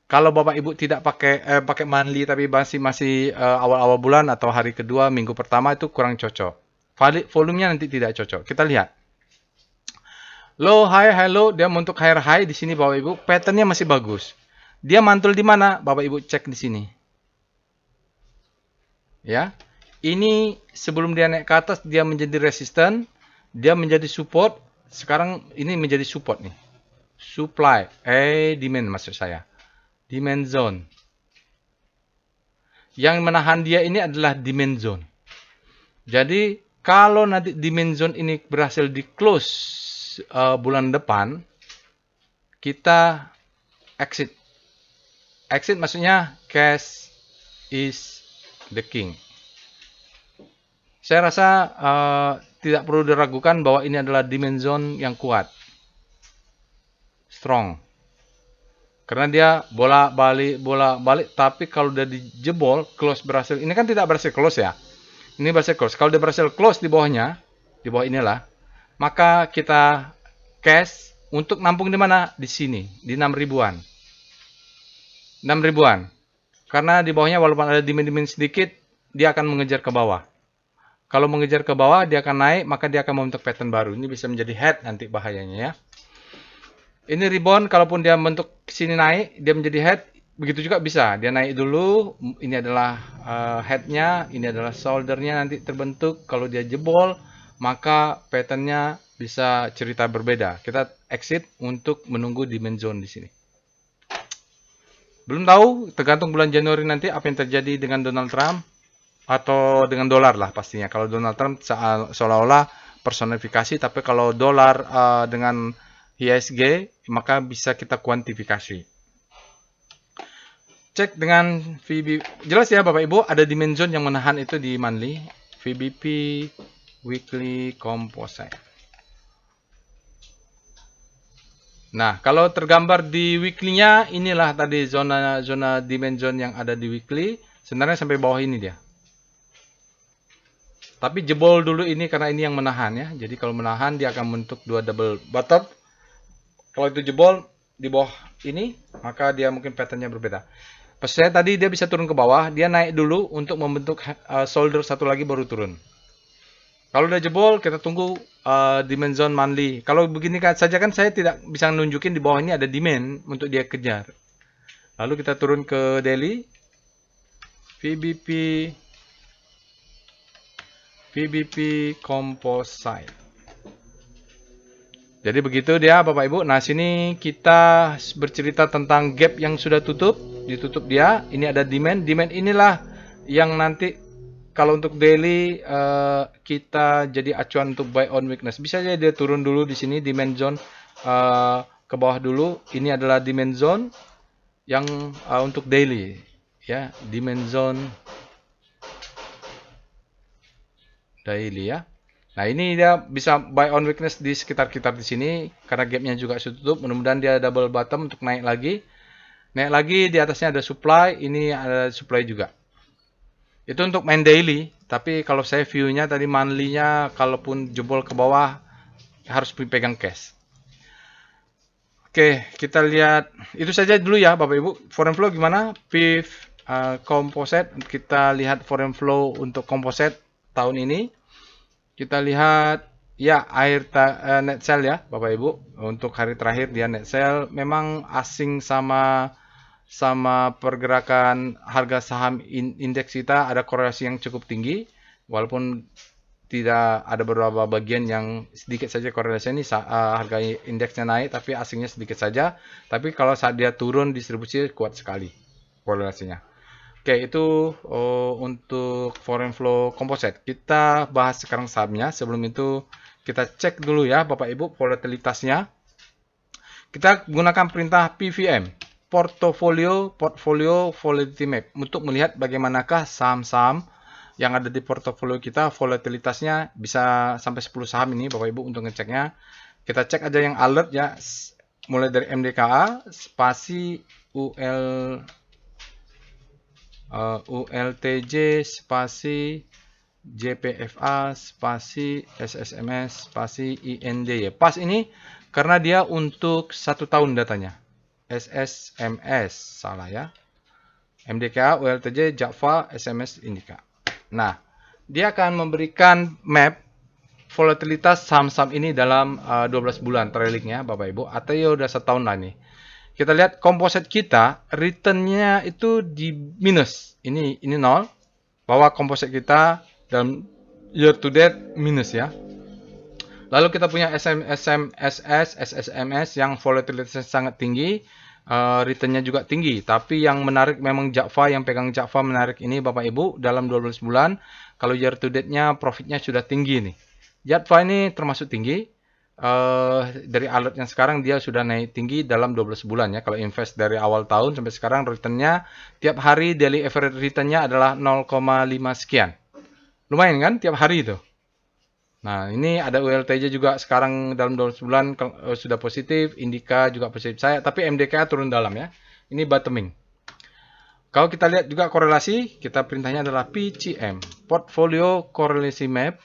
Speaker 1: Kalau Bapak Ibu tidak pakai monthly tapi masih awal-awal bulan atau hari kedua, minggu pertama itu kurang cocok. Volumenya nanti tidak cocok. Kita lihat. Low, high, low, dia untuk higher high di sini Bapak Ibu, patternnya masih bagus. Dia mantul di mana? Bapak Ibu cek di sini. Ya. Ini sebelum dia naik ke atas dia menjadi resisten, dia menjadi support. Sekarang ini menjadi support nih. Supply, demand maksud saya. Demand zone. Yang menahan dia ini adalah demand zone. Jadi kalau nanti demand zone ini berhasil di close bulan depan, kita exit. Exit maksudnya cash is the king. Saya rasa tidak perlu diragukan bahwa ini adalah demand zone yang kuat. Strong. Karena dia bola balik, tapi kalau udah dijebol, close berhasil. Ini kan tidak berhasil close ya. Ini berhasil close. Kalau dia berhasil close di bawahnya, di bawah inilah, maka kita cash untuk nampung di mana? Di sini, di 6.000-an. 6.000-an. Karena di bawahnya walaupun ada demand sedikit, dia akan mengejar ke bawah. Kalau mengejar ke bawah, dia akan naik, maka dia akan membentuk pattern baru. Ini bisa menjadi head nanti bahayanya ya. Ini rebound, kalaupun dia membentuk sini naik, dia menjadi head, begitu juga bisa. Dia naik dulu, ini adalah headnya, ini adalah shouldernya nanti terbentuk. Kalau dia jebol, maka patternnya bisa cerita berbeda. Kita exit untuk menunggu demand zone di sini. Belum tahu, tergantung bulan Januari nanti apa yang terjadi dengan Donald Trump atau dengan dolar lah pastinya. Kalau Donald Trump seolah-olah personifikasi, tapi kalau dolar dengan ISG, maka bisa kita kuantifikasi. Cek dengan VBP. Jelas ya Bapak Ibu, ada demand zone yang menahan itu di monthly. VBP weekly composite. Nah, kalau tergambar di weekly-nya, inilah tadi zona demand zone yang ada di weekly. Sebenarnya sampai bawah ini dia. Tapi jebol dulu ini karena ini yang menahan ya. Jadi kalau menahan dia akan membentuk dua double bottom. Kalau itu jebol di bawah ini, maka dia mungkin patternnya berbeda. Pas saya tadi dia bisa turun ke bawah, dia naik dulu untuk membentuk shoulder satu lagi baru turun. Kalau udah jebol, kita tunggu demand zone monthly. Kalau begini saja kan saya tidak bisa nunjukin di bawah ini ada demand untuk dia kejar. Lalu kita turun ke daily. VBP composite. Jadi begitu dia Bapak Ibu. Nah sini kita bercerita tentang gap yang sudah ditutup dia. Ini ada demand. Demand inilah yang nanti kalau untuk daily kita jadi acuan untuk buy on weakness. Bisa aja dia turun dulu di sini demand zone ke bawah dulu. Ini adalah demand zone yang untuk daily ya, demand zone daily ya. Nah ini dia bisa buy on weakness di sekitar-sekitar di sini karena gapnya juga sudah tutup. Mudah-mudahan dia double bottom untuk naik lagi. Naik lagi di atasnya ada supply, ini ada supply juga. Itu untuk main daily, tapi kalau saya view-nya tadi monthly-nya kalaupun jebol ke bawah harus dipegang cash. Oke, kita lihat itu saja dulu ya Bapak Ibu. Foreign flow gimana? PIF composite, kita lihat foreign flow untuk composite tahun ini. Kita lihat ya net sell ya Bapak Ibu. Untuk hari terakhir dia net sell. Memang asing sama pergerakan harga saham indeks kita ada korelasi yang cukup tinggi. Walaupun tidak ada beberapa bagian yang sedikit saja korelasinya ini harga indeksnya naik tapi asingnya sedikit saja. Tapi kalau saat dia turun distribusi kuat sekali korelasinya. Oke, itu untuk foreign flow composite. Kita bahas sekarang sahamnya. Sebelum itu kita cek dulu ya Bapak Ibu volatilitasnya. Kita gunakan perintah PVM, Portfolio Volatility Map, untuk melihat bagaimanakah saham-saham yang ada di portofolio kita volatilitasnya. Bisa sampai 10 saham ini Bapak Ibu untuk ngeceknya. Kita cek aja yang alert ya, mulai dari MDKA, spasi ULTJ, spasi JPFA, spasi SSMS, spasi IND ya. Pas ini karena dia untuk 1 tahun datanya. SSMS, salah ya. MDKA, ULTJ, JAFA, SMS, Indika. Nah, dia akan memberikan map volatilitas saham-saham ini dalam 12 bulan trailingnya Bapak Ibu, atau ya udah setahun lah nih. Kita lihat komposit kita, returnnya itu di minus. Ini 0, bahwa komposit kita dalam year to date minus ya. Lalu kita punya SSMS yang volatilitasnya sangat tinggi, returnnya juga tinggi. Tapi yang menarik memang JAFA, yang pegang JAFA menarik ini Bapak Ibu dalam 12 bulan. Kalau year to date-nya profitnya sudah tinggi nih. JAFA ini termasuk tinggi. Dari alert yang sekarang dia sudah naik tinggi dalam 12 bulan ya. Kalau invest dari awal tahun sampai sekarang returnnya tiap hari daily average returnnya adalah 0,5 sekian. Lumayan kan tiap hari itu. Nah, ini ada ULTJ juga sekarang dalam 12 bulan sudah positif, Indika juga positif saya, tapi MDKA turun dalam ya. Ini bottoming. Kalau kita lihat juga korelasi, kita perintahnya adalah PCM, Portfolio Correlation Map.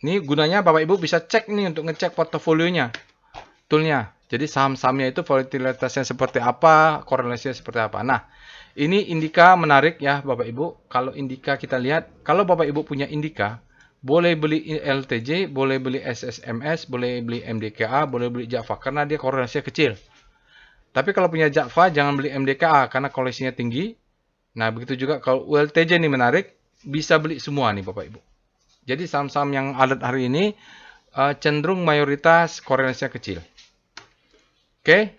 Speaker 1: Ini gunanya Bapak Ibu bisa cek nih untuk ngecek portofolionya, toolnya. Jadi saham-sahamnya itu volatilitasnya seperti apa, korelasinya seperti apa. Nah, ini Indika menarik ya Bapak Ibu. Kalau Indika kita lihat, kalau Bapak Ibu punya Indika, boleh beli LTJ, boleh beli SSMS, boleh beli MDKA, boleh beli JAFA karena dia korelasinya kecil. Tapi kalau punya JAFA jangan beli MDKA karena korelasinya tinggi. Nah, begitu juga kalau ULTJ ini menarik, bisa beli semua nih Bapak Ibu. Jadi saham-saham yang alert hari ini cenderung mayoritas korelasinya kecil. Oke,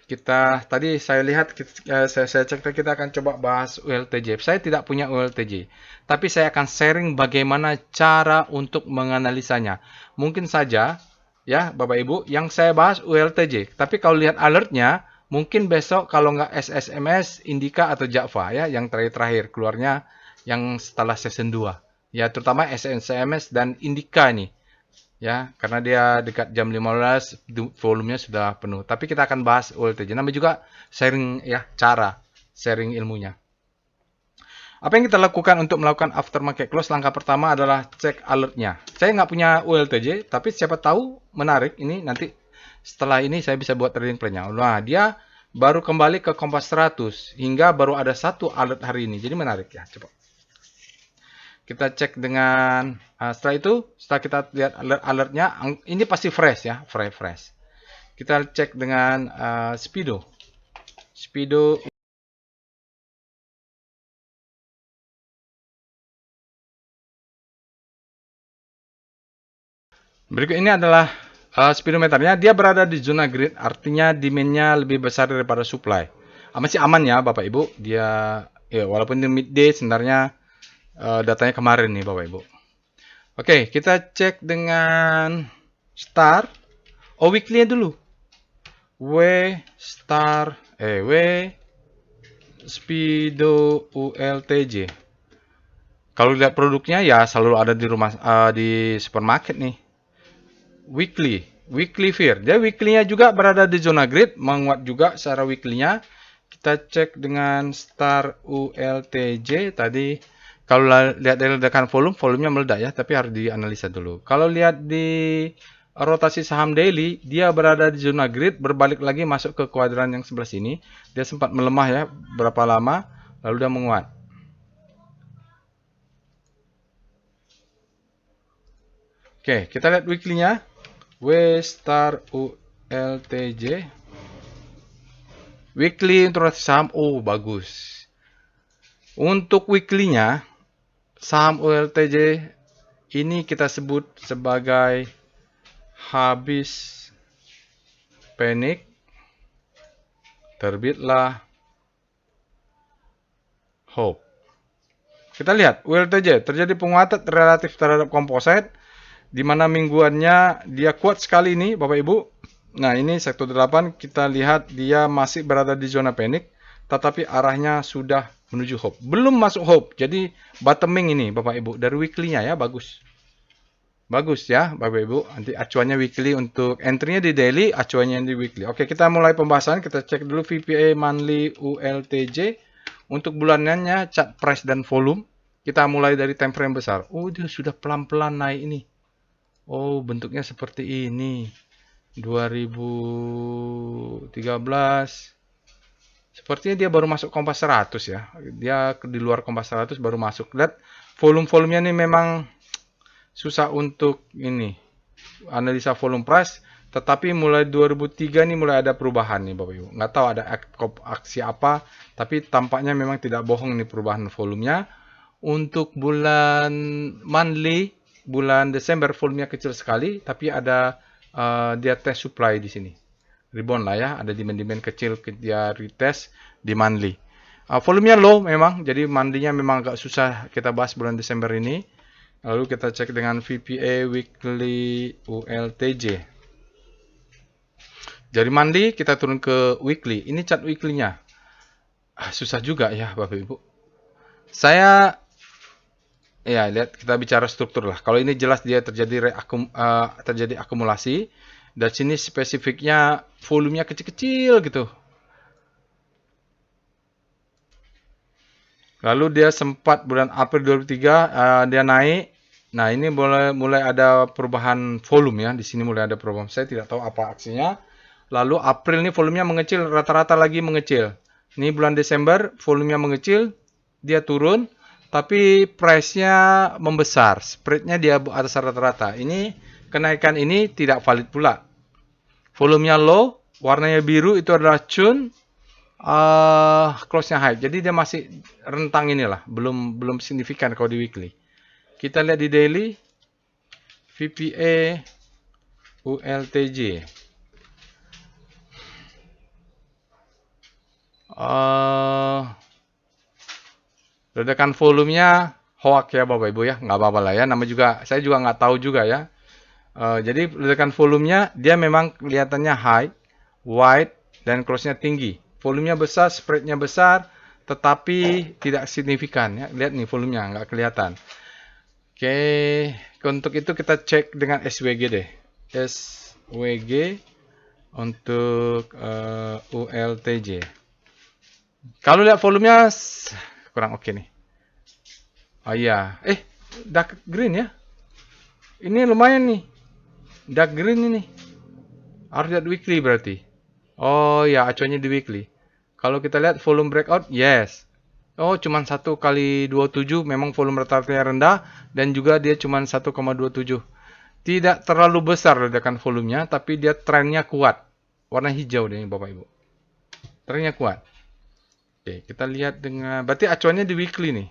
Speaker 1: tadi saya lihat saya cek kita akan coba bahas ULTJ. Saya tidak punya ULTJ, tapi saya akan sharing bagaimana cara untuk menganalisanya. Mungkin saja ya Bapak Ibu yang saya bahas ULTJ, tapi kalau lihat alertnya mungkin besok kalau nggak SSMS, Indika atau JAFA ya yang terakhir keluarnya yang setelah season 2. Ya, terutama SSMS dan Indika nih. Ya, karena dia dekat jam 15, volumenya sudah penuh. Tapi kita akan bahas ULTJ. Namanya juga sharing ya, cara sharing ilmunya. Apa yang kita lakukan untuk melakukan aftermarket close? Langkah pertama adalah cek alertnya. Saya nggak punya ULTJ, tapi siapa tahu menarik. Ini nanti setelah ini saya bisa buat trading plan-nya. Nah, dia baru kembali ke Kompas 100 hingga baru ada satu alert hari ini. Jadi menarik ya, coba. Kita cek dengan setelah kita lihat alertnya, ini pasti fresh ya, fresh. Kita cek dengan Speedo. Berikut ini adalah speedometernya. Dia berada di zona grid, artinya demand-nya lebih besar daripada supply. Masih aman ya Bapak Ibu. Dia ya walaupun di midday sebenarnya datanya kemarin nih Bapak Ibu. Oke, kita cek dengan star. Weekly-nya dulu. Speedo ULTJ. Kalau lihat produknya ya selalu ada di rumah di supermarket nih. Weekly Fear. Dia weekly-nya juga berada di zona grid, menguat juga secara weekly-nya. Kita cek dengan star ULTJ tadi. Kalau lihat dari ledakan volumenya meledak ya, tapi harus dianalisa dulu. Kalau lihat di rotasi saham daily, dia berada di zona grid, berbalik lagi masuk ke kuadran yang sebelah sini. Dia sempat melemah ya, berapa lama, lalu dia menguat. Oke, kita lihat weekly-nya. W star ULTJ. Weekly untuk rotasi saham, bagus. Untuk weekly-nya, saham ULTJ Ini kita sebut sebagai habis panik, terbitlah hope. Kita lihat ULTJ terjadi penguatan relatif terhadap komposit, di mana mingguannya dia kuat sekali ini, Bapak Ibu. Nah, ini sektor 8 kita lihat dia masih berada di zona panik, tetapi arahnya sudah menuju hope. Belum masuk hope, jadi bottoming ini, Bapak Ibu. Dari weekly-nya ya, bagus. Bagus ya, Bapak Ibu. Nanti acuannya weekly untuk entry-nya di daily, acuannya di weekly. Oke, kita mulai pembahasan. Kita cek dulu VPA monthly ULTJ. Untuk bulanannya, chart price dan volume. Kita mulai dari time frame besar. Oh, dia sudah pelan-pelan naik ini. Oh, bentuknya seperti ini. 2013. Sepertinya dia baru masuk kompas 100 ya. Dia di luar kompas 100 baru masuk. Lihat volume-volumenya ini memang susah untuk ini analisa volume price, tetapi mulai 2003 ini mulai ada perubahan nih Bapak Ibu. Nggak tahu ada aksi apa, tapi tampaknya memang tidak bohong ini perubahan volumenya. Untuk bulan monthly, bulan Desember volumenya kecil sekali, tapi ada dia test supply di sini. Rebound lah ya, ada demand-demand kecil dia retest di monthly. Volumenya low memang, jadi monthly-nya memang agak susah kita bahas bulan Desember ini. Lalu kita cek dengan VPA Weekly ULTJ. Dari monthly kita turun ke weekly. Ini chart weekly-nya. Susah juga ya Bapak Ibu. Saya ya lihat kita bicara struktur lah. Kalau ini jelas dia terjadi akumulasi. Dan sini spesifiknya volumenya kecil-kecil gitu. Lalu dia sempat bulan April 2003 dia naik. Nah, ini mulai ada perubahan volume ya. Di sini mulai ada perubahan. Saya tidak tahu apa aksinya. Lalu April ini volumenya mengecil, rata-rata lagi mengecil. Ini bulan Desember volumenya mengecil, dia turun, tapi price-nya membesar. Spread-nya dia atas rata-rata. Ini kenaikan ini tidak valid pula. Volumenya low, warnanya biru itu adalah June. Close-nya high. Jadi dia masih rentang inilah, belum signifikan kalau di weekly. Kita lihat di daily VPA ULTJ. Ledakan volumenya hoax ya Bapak Ibu ya, nggak apa-apa lah ya. Nama juga saya juga nggak tahu juga ya. Jadi ledakan volumenya dia memang kelihatannya high, wide, dan close-nya tinggi. Volumenya besar, spread-nya besar, tetapi tidak signifikan ya. Lihat nih volumenya nggak kelihatan. Oke, untuk itu kita cek dengan SWG deh. SWG untuk ULTJ. Kalau lihat volumenya kurang oke nih. Oh iya, dark green ya. Ini lumayan nih. Dark green ini. Harus lihat weekly berarti. Oh ya, acuannya di weekly. Kalau kita lihat volume breakout, yes. Oh, cuma 1x27, memang volume rata-ratanya rendah, dan juga dia cuma 1,27. Tidak terlalu besar ledakan volumenya, tapi dia trennya kuat. Warna hijau deh Bapak Ibu. Trennya kuat. Oke, kita lihat dengan, berarti acuannya di weekly nih.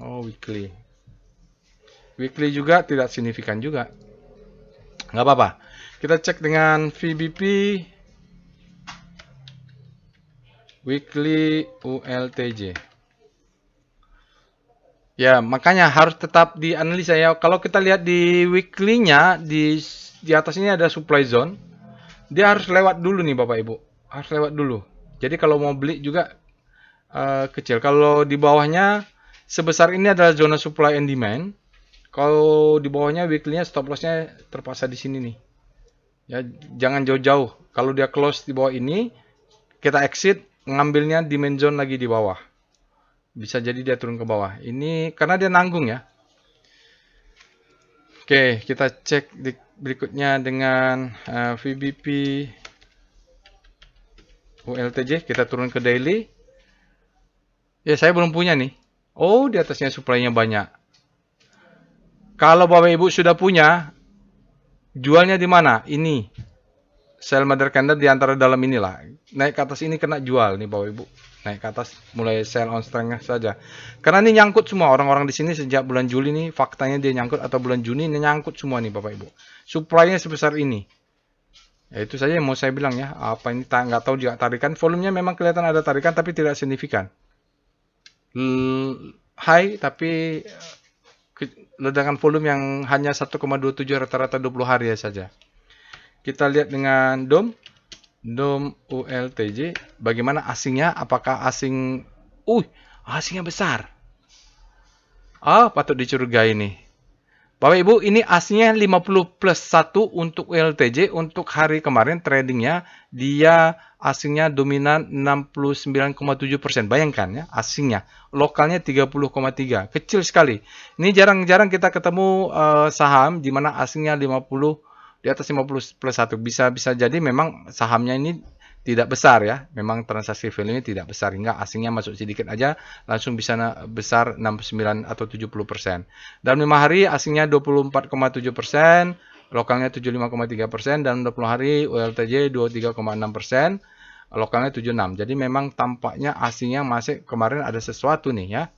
Speaker 1: Oh, weekly. Weekly juga tidak signifikan juga. Nggak apa-apa. Kita cek dengan VBP Weekly ULTJ. Ya, makanya harus tetap dianalisa ya. Kalau kita lihat di weekly-nya, di atas ini ada supply zone. Dia harus lewat dulu nih Bapak Ibu. Harus lewat dulu. Jadi kalau mau beli juga kecil. Kalau di bawahnya, sebesar ini adalah zona supply and demand. Kalau di bawahnya weekly-nya stop loss-nya terpaksa di sini nih. Ya, jangan jauh-jauh. Kalau dia close di bawah ini, kita exit, ngambilnya demand zone lagi di bawah. Bisa jadi dia turun ke bawah. Ini karena dia nanggung ya. Oke, kita cek berikutnya dengan VBP ULTJ. Kita turun ke daily. Ya, saya belum punya nih. Oh, di atasnya supply-nya banyak. Kalau Bapak Ibu sudah punya, jualnya di mana? Ini. sell mother candle di antara dalam inilah. Naik ke atas ini kena jual nih Bapak Ibu. Naik ke atas mulai sell on strength saja. Karena ini nyangkut semua orang-orang di sini sejak bulan Juli nih faktanya dia nyangkut, atau bulan Juni ini nyangkut semua nih Bapak Ibu. Supply-nya sebesar ini. Ya, itu saja yang mau saya bilang ya. Apa ini nggak tahu juga tarikan. Volumenya memang kelihatan ada tarikan tapi tidak signifikan. High tapi ledakan volume yang hanya 1,27 rata-rata 20 hari saja. Kita lihat dengan DOM ULTJ, bagaimana asingnya, apakah asing, asingnya besar. Patut dicurigai nih. Bapak Ibu, ini asingnya 50 plus 1 untuk ULTJ, untuk hari kemarin tradingnya, dia asingnya dominan 69,7%. Bayangkan ya, asingnya. Lokalnya 30,3. Kecil sekali. Ini jarang-jarang kita ketemu saham di mana asingnya 50 di atas 50 plus 1. Bisa jadi memang sahamnya ini tidak besar ya. Memang transaksi value-nya tidak besar. Hingga asingnya masuk sedikit aja langsung bisa besar 69 atau 70%. Dalam 5 hari asingnya 24,7%. Lokalnya 75,3%. Dalam 20 hari ULTJ 23,6%. Lokalnya 76. Jadi memang tampaknya asingnya masih kemarin ada sesuatu nih ya.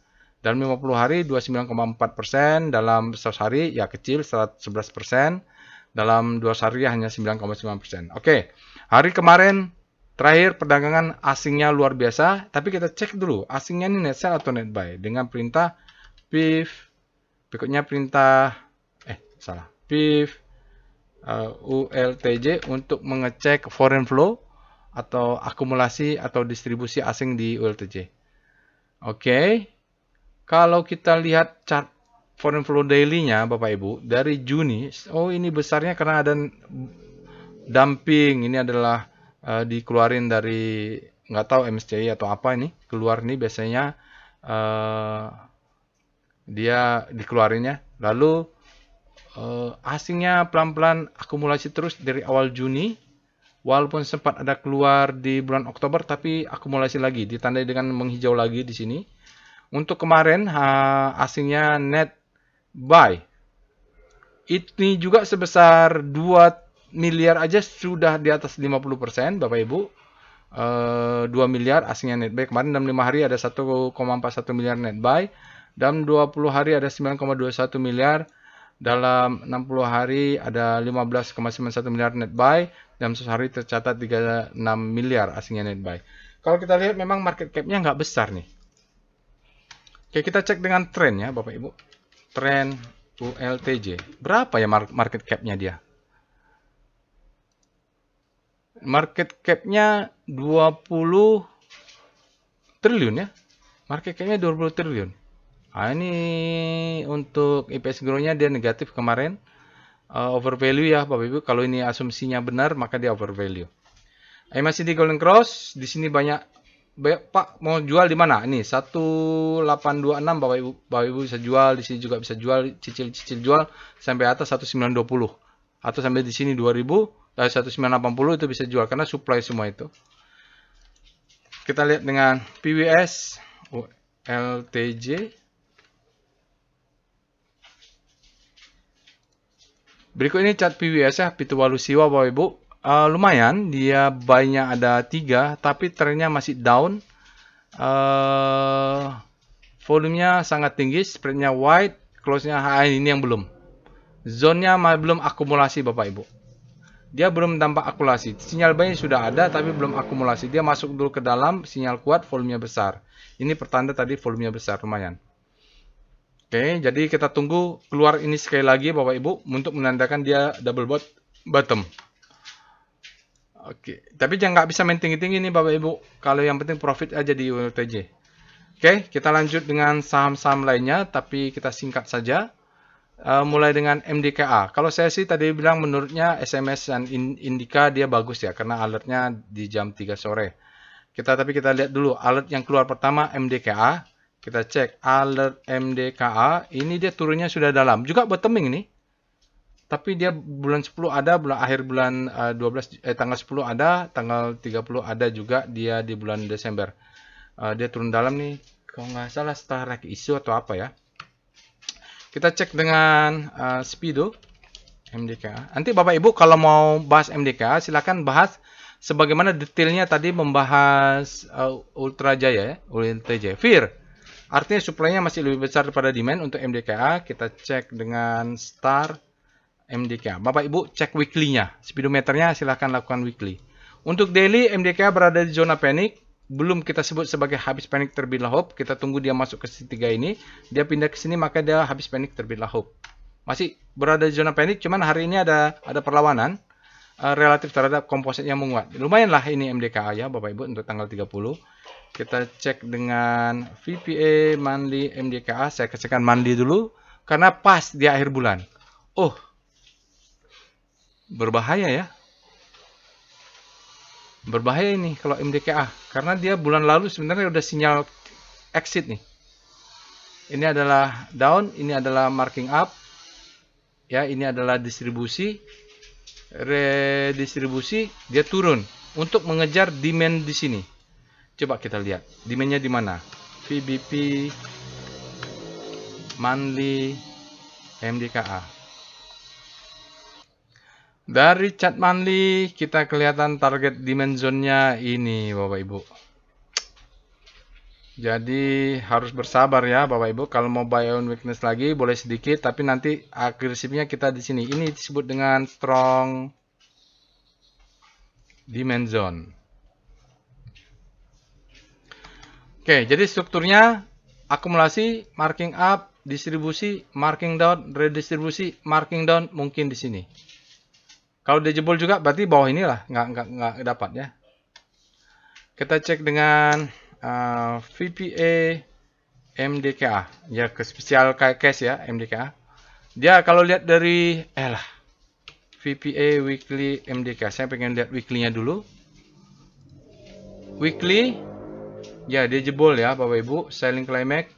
Speaker 1: Dalam 50 hari 29,4%. Dalam 100 hari ya kecil 11%. Dalam 2 hari hanya 9,9%. Oke, hari kemarin terakhir perdagangan asingnya luar biasa. Tapi kita cek dulu asingnya ini net sell atau net buy. Dengan perintah PIF. Berikutnya perintah PIF ULTJ untuk mengecek foreign flow atau akumulasi atau distribusi asing di ULTJ. Oke, kalau kita lihat chart foreign flow daily-nya Bapak Ibu dari Juni, ini besarnya karena ada dumping. Ini adalah dikeluarin dari nggak tahu MSCI atau apa ini, keluar nih biasanya dia dikeluarinnya. Lalu asingnya pelan-pelan akumulasi terus dari awal Juni, walaupun sempat ada keluar di bulan Oktober, tapi akumulasi lagi ditandai dengan menghijau lagi di sini. Untuk kemarin asingnya net buy. Ini juga sebesar 2 miliar aja sudah di atas 50% Bapak Ibu. 2 miliar asingnya net buy. Kemarin dalam 5 hari ada 1,41 miliar net buy. Dalam 20 hari ada 9,21 miliar. Dalam 60 hari ada 15,91 miliar net buy. Dalam 1 hari tercatat 36 miliar asingnya net buy. Kalau kita lihat memang market cap-nya nggak besar nih. Oke, kita cek dengan tren ya Bapak Ibu. Tren ULTJ. Berapa ya market cap-nya dia? Market cap-nya 20 triliun ya. Market cap-nya 20 triliun. Ini untuk EPS growth-nya dia negatif kemarin. Overvalue ya Bapak Ibu. Kalau ini asumsinya benar maka dia overvalue. Masih di Golden Cross. Di sini banyak Pak mau jual di mana? Ini 1826 Bapak Ibu bisa jual, di sini juga bisa jual, cicil jual sampai atas 1920 atau sampai di sini 2000, 1980 itu bisa jual karena supply semua itu. Kita lihat dengan PWS ULTJ. Berikut ini chart PWS ya, Pituwalu Siwa Bapak Ibu. Lumayan, dia buy-nya ada 3, tapi trennya masih down. Volumenya sangat tinggi, spread-nya wide, close-nya high, ini yang belum. Zone-nya belum akumulasi Bapak Ibu. Dia belum tampak akumulasi. Sinyal buy sudah ada, tapi belum akumulasi. Dia masuk dulu ke dalam, sinyal kuat, volumenya besar. Ini pertanda tadi volumenya besar, lumayan. Oke, jadi kita tunggu keluar ini sekali lagi Bapak Ibu, untuk menandakan dia double bottom. Oke, tapi jangan nggak bisa main tinggi-tinggi nih Bapak Ibu. Kalau yang penting profit aja di ULTJ. Oke, kita lanjut dengan saham-saham lainnya, tapi kita singkat saja. Mulai dengan MDKA. Kalau saya sih tadi bilang menurutnya SMS dan Indika dia bagus ya, karena alertnya di jam 3 sore. Tapi kita lihat dulu alert yang keluar pertama MDKA. Kita cek alert MDKA. Ini dia turunnya sudah dalam. Juga bottoming ini. Tapi dia bulan 10 ada, akhir bulan 12 tanggal 10 ada, tanggal 30 ada juga dia di bulan Desember. Dia turun dalam nih. Kalau nggak salah strike isu atau apa ya. Kita cek dengan Speedo MDKA. Nanti Bapak Ibu kalau mau bahas MDKA silakan bahas sebagaimana detailnya tadi membahas Ultra Jaya ya, Ultra Jaya. Fear. Artinya supply-nya masih lebih besar daripada demand untuk MDKA. Kita cek dengan star MDKA. Bapak Ibu cek weekly-nya. Speedometernya silahkan lakukan weekly. Untuk daily MDKA berada di zona panic. Belum kita sebut sebagai habis panic terbitlah hope. Kita tunggu dia masuk ke segitiga ini. Dia pindah ke sini maka dia habis panic terbitlah hope. Masih berada di zona panic. Cuman hari ini ada perlawanan relatif terhadap komposit yang menguat. Lumayanlah ini MDKA ya Bapak Ibu untuk tanggal 30. Kita cek dengan VPA monthly MDKA. Saya kasihkan monthly dulu karena pas di akhir bulan. Oh, berbahaya ya. Berbahaya ini kalau MDKA karena dia bulan lalu sebenarnya udah sinyal exit nih. Ini adalah down, ini adalah marking up. Ya, ini adalah distribusi. Redistribusi dia turun untuk mengejar demand di sini. Coba kita lihat demand-nya di mana. VBP monthly MDKA. Dari chart monthly kita kelihatan target demand zone-nya ini Bapak Ibu. Jadi harus bersabar ya Bapak Ibu. Kalau mau buy on weakness lagi boleh sedikit, tapi nanti agresifnya kita di sini. Ini disebut dengan strong demand zone. Oke, jadi strukturnya akumulasi, marking up, distribusi, marking down, redistribusi, marking down mungkin di sini. Kalau dia jebol juga berarti bawah inilah nggak dapat ya. Kita cek dengan VPA MDKA ya, ke spesial case ya MDKA. Dia kalau lihat dari VPA weekly MDKA. Saya pengen lihat weekly-nya dulu. Weekly ya dia jebol ya Bapak Ibu. Selling climax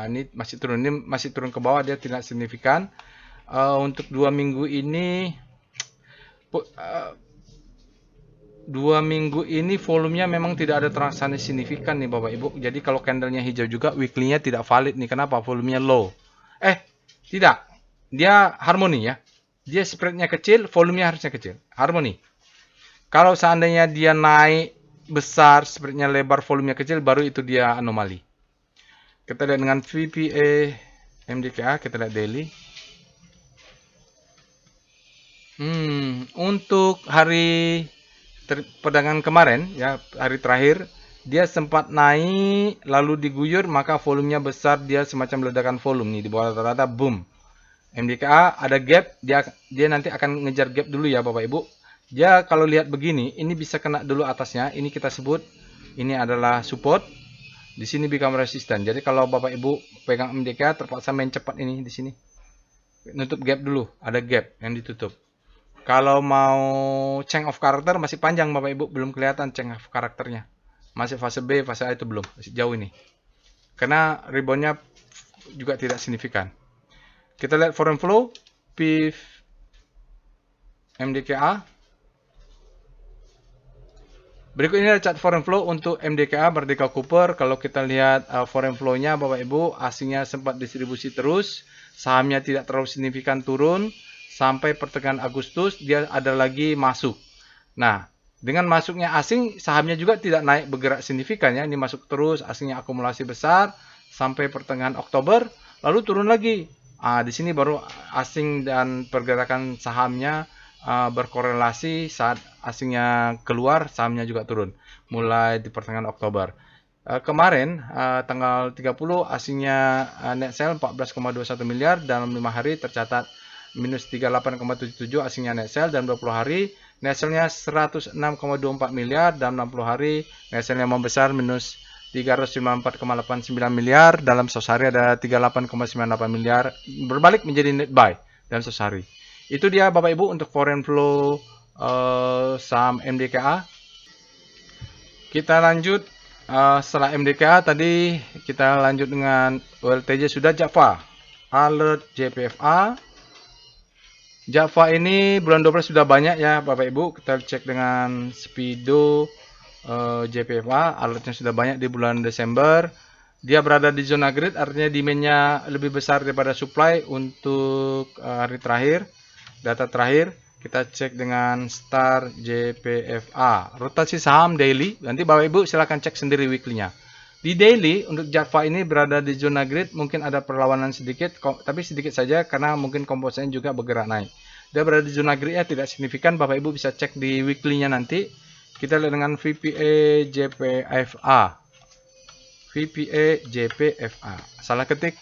Speaker 1: ini masih turun ke bawah, dia tidak signifikan. Untuk 2 minggu ini 2 minggu ini volumenya memang tidak ada transaksi signifikan nih Bapak Ibu. Jadi kalau candlenya hijau juga weekly-nya tidak valid nih. Kenapa? Volumenya low. Tidak. Dia harmoni ya. Dia spread-nya kecil, volumenya harusnya kecil. Harmoni. Kalau seandainya dia naik besar, spread-nya lebar, volumenya kecil, baru itu dia anomali. Kita lihat dengan VPA MDKA, kita lihat daily. Untuk hari perdagangan kemarin ya, hari terakhir dia sempat naik lalu diguyur, maka volumenya besar, dia semacam ledakan volume nih di bawah rata-rata, boom. MDKA ada gap, dia nanti akan ngejar gap dulu ya Bapak Ibu. Dia kalau lihat begini, ini bisa kena dulu atasnya, ini kita sebut ini adalah support. Di sini become resistant. Jadi kalau Bapak Ibu pegang MDKA terpaksa main cepat ini di sini. Nutup gap dulu, ada gap yang ditutup. Kalau mau change of character masih panjang Bapak Ibu, belum kelihatan change of karakternya. Masih fase B, fase A itu belum, masih jauh ini. Karena reboundnya juga tidak signifikan. Kita lihat foreign flow, PIF MDKA. Berikut ini adalah chart foreign flow untuk MDKA Merdeka Cooper. Kalau kita lihat foreign flow-nya Bapak Ibu, asingnya sempat distribusi terus, sahamnya tidak terlalu signifikan turun. Sampai pertengahan Agustus dia ada lagi masuk. Nah, dengan masuknya asing, sahamnya juga tidak naik bergerak signifikan ya. Ini masuk terus, asingnya akumulasi besar sampai pertengahan Oktober, lalu turun lagi. Di sini baru asing dan pergerakan sahamnya berkorelasi. Saat asingnya keluar, sahamnya juga turun. Mulai di pertengahan Oktober. Kemarin tanggal 30 asingnya net sell 14,21 miliar, dalam 5 hari tercatat minus 38,77 asingnya net sell, dan 20 hari net sell-nya 106,24 miliar, dalam 60 hari net sell-nya membesar minus 354,89 miliar, dalam 100 hari ada 38,98 miliar, berbalik menjadi net buy dalam 100 hari. Itu dia Bapak Ibu untuk foreign flow saham MDKA. Kita lanjut setelah MDKA tadi kita lanjut dengan OLTJ sudah Java, alert JPFA. Java ini bulan 12 sudah banyak ya Bapak Ibu. Kita cek dengan Speedo JPFA, alertnya sudah banyak di bulan Desember. Dia berada di zona grid, artinya demand-nya lebih besar daripada supply untuk hari terakhir. data terakhir kita cek dengan Star JPFA. Rotasi saham daily, nanti Bapak Ibu silahkan cek sendiri weekly-nya. Di daily untuk Java ini berada di zona grid, mungkin ada perlawanan sedikit, tapi sedikit saja karena mungkin komposisinya juga bergerak naik. Dia berada di zona grid-nya tidak signifikan, Bapak Ibu bisa cek di weekly-nya nanti. Kita lihat dengan VPA JPFA. VPA JPFA. Salah ketik.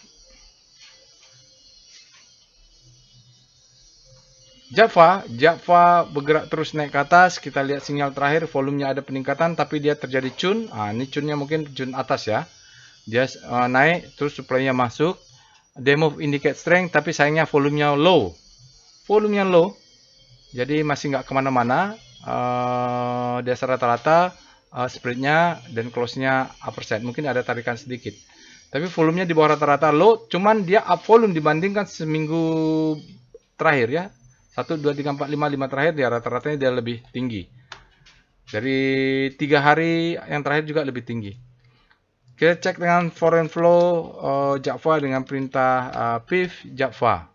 Speaker 1: Java bergerak terus naik ke atas. Kita lihat sinyal terakhir, volumenya ada peningkatan, tapi dia terjadi cun. Ini cunnya mungkin cun atas ya. Dia naik, terus supply-nya masuk. Demo indicate strength, tapi sayangnya volumenya low. Volumenya low, jadi masih nggak kemana-mana. Dia rata-rata spread-nya dan close-nya upside. Mungkin ada tarikan sedikit. Tapi volumenya di bawah rata-rata low, cuman dia up volume dibandingkan seminggu terakhir ya. 1, 2, 3, 4, 5 terakhir dia rata-ratanya dia lebih tinggi. Dari 3 hari yang terakhir juga lebih tinggi. Kita cek dengan foreign flow Java dengan perintah PIV Java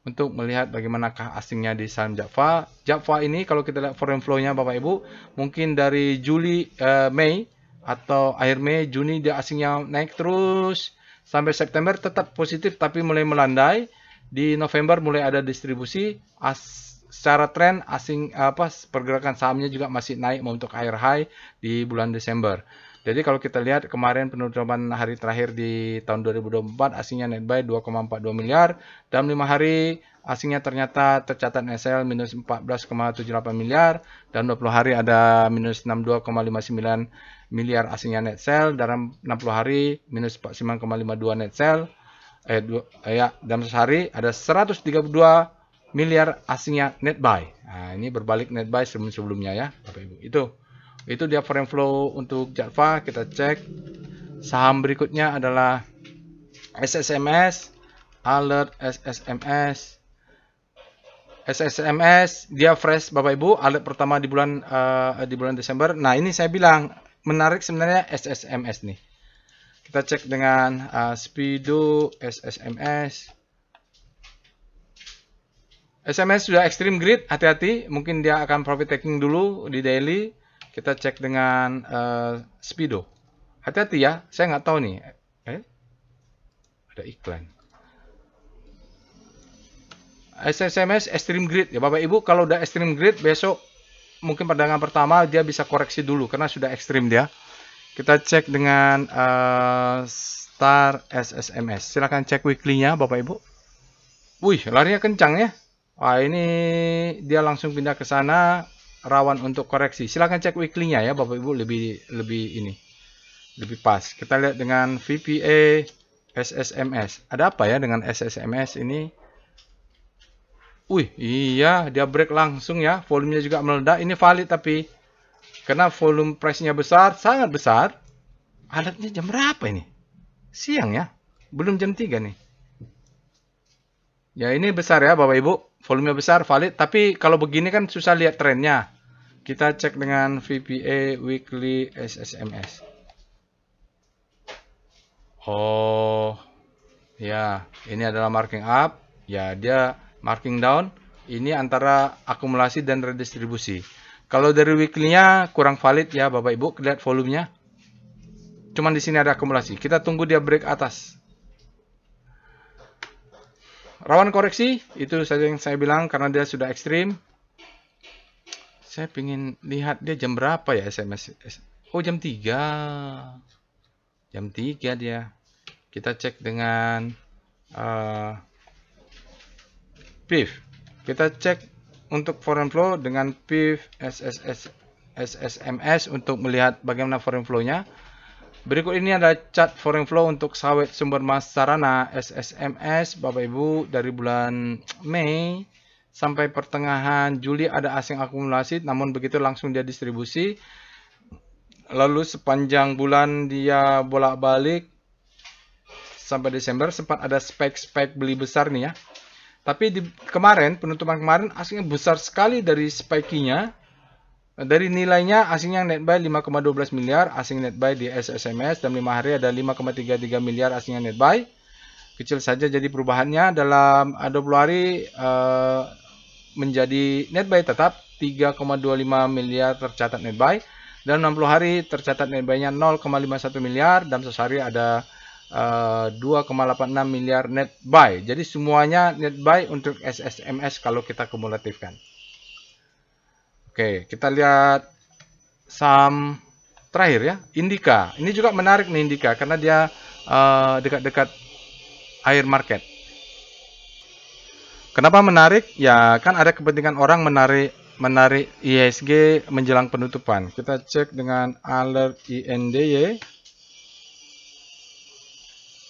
Speaker 1: untuk melihat bagaimanakah asingnya di saham Java. Java ini kalau kita lihat foreign flow-nya Bapak Ibu, mungkin dari Mei atau akhir Mei, Juni dia asingnya naik terus sampai September tetap positif tapi mulai melandai. Di November mulai ada distribusi. Secara tren asing pergerakan sahamnya juga masih naik untuk higher high di bulan Desember. Jadi kalau kita lihat kemarin penutupan hari terakhir di tahun 2024 asingnya net buy 2,42 miliar. Dalam 5 hari asingnya ternyata tercatat SL minus 14,78 miliar. Dalam 20 hari ada minus 62,59 miliar asingnya net sell. Dalam 60 hari minus 49,52 net sell. Dalam sehari ada 132 miliar asingnya net buy. Ini berbalik net buy sebelumnya ya, Bapak Ibu. Itu dia foreign flow untuk Java. Kita cek saham berikutnya adalah SSMS, alert SSMS. SSMS dia fresh Bapak Ibu, alert pertama di bulan Desember. Nah, ini saya bilang menarik sebenarnya SSMS nih. Kita cek dengan Speedo SSMS. SMS sudah extreme grid, hati-hati. Mungkin dia akan profit taking dulu di daily. Kita cek dengan Speedo. Hati-hati ya, saya nggak tahu nih. Ada iklan. SSMS extreme grid ya Bapak Ibu. Kalau udah extreme grid besok mungkin perdagangan pertama dia bisa koreksi dulu karena sudah ekstrim dia. Kita cek dengan Star SSMS. Silahkan cek weekly-nya Bapak Ibu. Wih, larinya kencang ya. Ini dia langsung pindah ke sana, rawan untuk koreksi. Silahkan cek weekly-nya ya Bapak Ibu, lebih pas. Kita lihat dengan VPA SSMS. Ada apa ya dengan SSMS ini? Wih, iya dia break langsung ya. Volumenya juga meledak. Ini valid tapi karena volume price-nya besar, sangat besar. Alertnya jam berapa ini? Siang ya? Belum jam 3 nih. Ya ini besar ya Bapak Ibu. Volumenya besar, valid. Tapi kalau begini kan susah lihat trennya. Kita cek dengan VPA Weekly SSMS. Oh, ya ini adalah marking up. Ya dia marking down. Ini antara akumulasi dan redistribusi. Kalau dari weekly-nya kurang valid ya Bapak Ibu, lihat volumenya. Cuman di sini ada akumulasi. Kita tunggu dia break atas. Rawan koreksi, itu saja yang saya bilang karena dia sudah ekstrim. Saya ingin lihat dia jam berapa ya SMS. Oh jam 3. Jam 3 dia. Kita cek dengan PIV. Kita cek untuk foreign flow dengan PIV SSMS untuk melihat bagaimana foreign flow-nya. Berikut ini ada chart foreign flow untuk sawit sumber mas sarana SSMS Bapak Ibu dari bulan Mei sampai pertengahan Juli ada asing akumulasi, namun begitu langsung dia distribusi. Lalu sepanjang bulan dia bolak-balik sampai Desember sempat ada spike beli besar nih ya. Tapi penutupan kemarin asingnya besar sekali dari spike-nya. Dari nilainya asingnya net buy 5,12 miliar, asing net buy di SSMS dalam 5 hari ada 5,33 miliar asingnya net buy. Kecil saja jadi perubahannya dalam 20 hari menjadi net buy tetap 3,25 miliar tercatat net buy. Dalam 60 hari tercatat net buy-nya 0,51 miliar. Dalam sehari ada 2,86 miliar net buy. Jadi semuanya net buy untuk SSMS kalau kita kumulatifkan. Oke, kita lihat saham terakhir ya, Indika. Ini juga menarik nih Indika karena dia dekat-dekat air market. Kenapa menarik? Ya kan ada kepentingan orang menarik IHSG menjelang penutupan. Kita cek dengan alert INDY.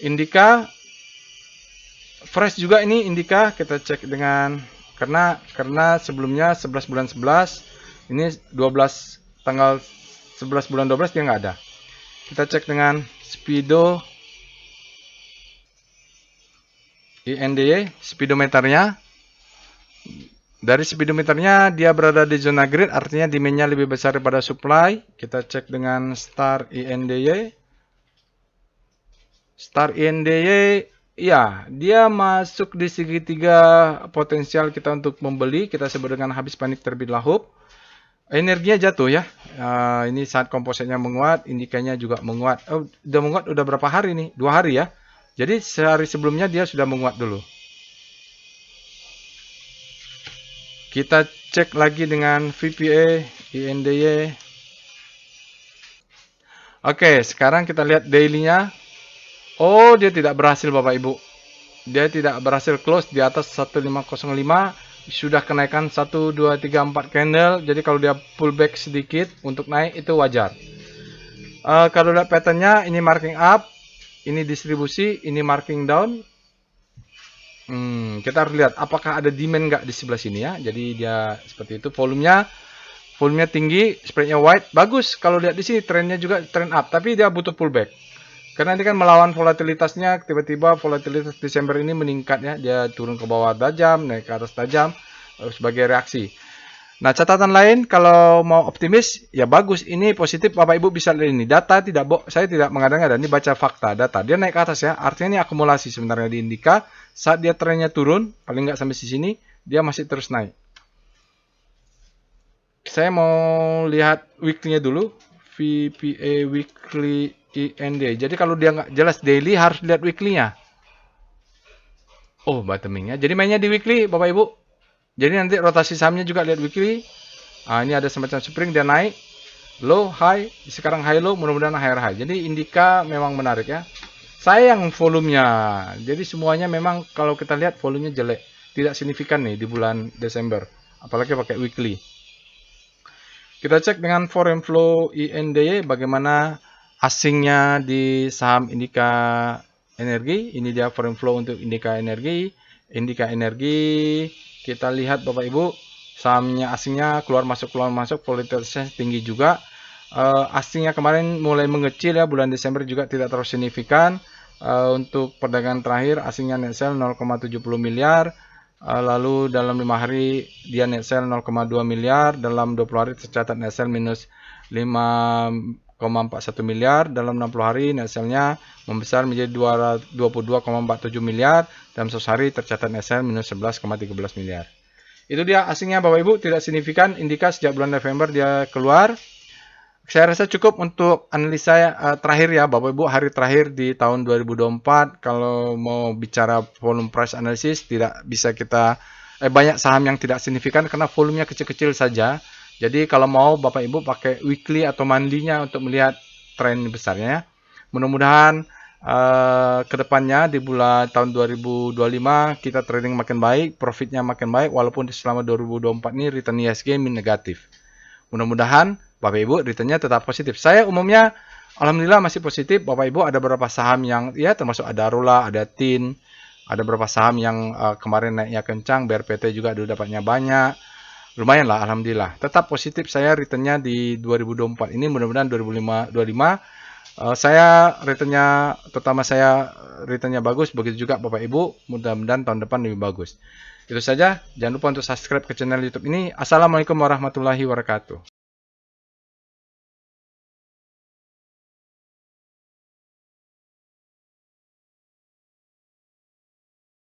Speaker 1: Indika fresh juga ini Indika, kita cek dengan karena sebelumnya 11 bulan 11, ini 12 tanggal 11 bulan 12 dia nggak ada. Kita cek dengan Speedo INDY, speedometernya. Dari speedometernya dia berada di zona green, artinya demand-nya lebih besar daripada supply. Kita cek dengan Star INDY. Star INDY, ya, dia masuk di segitiga potensial kita untuk membeli. Kita sebut dengan habis panik terbitlah hope. Energinya jatuh ya. Ini saat kompositnya menguat, indikanya juga menguat. Udah menguat udah berapa hari nih? 2 hari ya. Jadi sehari sebelumnya dia sudah menguat dulu. Kita cek lagi dengan VPA, INDY. Oke, sekarang kita lihat daily-nya. Oh, dia tidak berhasil Bapak Ibu. Dia tidak berhasil close di atas 1505. Sudah kenaikan 1, 2, 3, 4 candle. Jadi kalau dia pullback sedikit untuk naik itu wajar. Kalau lihat pattern-nya, ini marking up. Ini distribusi, ini marking down. Kita harus lihat apakah ada demand nggak di sebelah sini ya. Jadi dia seperti itu. Volumenya tinggi, spreadnya wide, bagus. Kalau lihat di sini trennya juga trend up, tapi dia butuh pullback. Karena ini kan melawan volatilitasnya. Tiba-tiba volatilitas Desember ini meningkat ya. Dia turun ke bawah tajam, naik ke atas tajam sebagai reaksi. Nah, catatan lain kalau mau optimis, ya bagus. Ini positif, Bapak Ibu bisa lihat ini. Data saya tidak mengada-ngada, ini baca fakta, data. Dia naik ke atas ya, artinya ini akumulasi sebenarnya di Indika. Saat dia trennya turun, paling nggak sampai di sini, dia masih terus naik. Saya mau lihat weekly-nya dulu. VPA weekly IND. Jadi kalau dia nggak jelas daily, harus lihat weekly-nya. Oh, bottoming-nya. Jadi mainnya di weekly, Bapak Ibu. Jadi nanti rotasi sahamnya juga lihat weekly. Ini ada semacam spring, dia naik. Low, high. Sekarang high low, mudah-mudahan higher high. Jadi Indika memang menarik ya. Sayang volumenya. Jadi semuanya memang kalau kita lihat volumenya jelek. Tidak signifikan nih di bulan Desember. Apalagi pakai weekly. Kita cek dengan foreign flow INDY. Bagaimana asingnya di saham Indika Energi. Ini dia foreign flow untuk Indika Energi. Indika Energi. Kita lihat Bapak Ibu, sahamnya asingnya keluar masuk, volatilitasnya tinggi juga. Asingnya kemarin mulai mengecil ya, bulan Desember juga tidak terlalu signifikan. Untuk perdagangan terakhir, asingnya net sell 0,70 miliar. Lalu dalam 5 hari dia net sell 0,2 miliar. Dalam 20 hari tercatat net sell minus 5,41 miliar. Dalam 60 hari net sell-nya membesar menjadi 22,47 miliar. Dalam 100 hari tercatat net sell minus 11,13 miliar. Itu dia asingnya Bapak Ibu, tidak signifikan. Indika sejak bulan November dia keluar. Saya rasa cukup untuk analisa terakhir ya Bapak Ibu, hari terakhir di tahun 2024. Kalau mau bicara volume price analysis, tidak bisa kita banyak saham yang tidak signifikan karena volumenya kecil-kecil saja. Jadi kalau mau Bapak Ibu pakai weekly atau monthly-nya untuk melihat tren besarnya. Mudah-mudahan kedepannya di bulan tahun 2025 kita trading makin baik, profitnya makin baik, walaupun selama 2024 ini return IHSG negatif. Mudah-mudahan Bapak Ibu returnnya tetap positif. Saya umumnya alhamdulillah masih positif. Bapak Ibu ada beberapa saham yang ya termasuk ada Arula, ada TIN, ada beberapa saham yang kemarin naiknya kencang, BRPT juga dulu dapatnya banyak. Lumayan lah alhamdulillah. Tetap positif saya returnnya di 2024 ini, mudah-mudahan 2025 saya returnnya bagus, begitu juga Bapak Ibu, mudah-mudahan tahun depan lebih bagus. Itu saja, jangan lupa untuk subscribe ke channel YouTube ini. Assalamualaikum warahmatullahi wabarakatuh.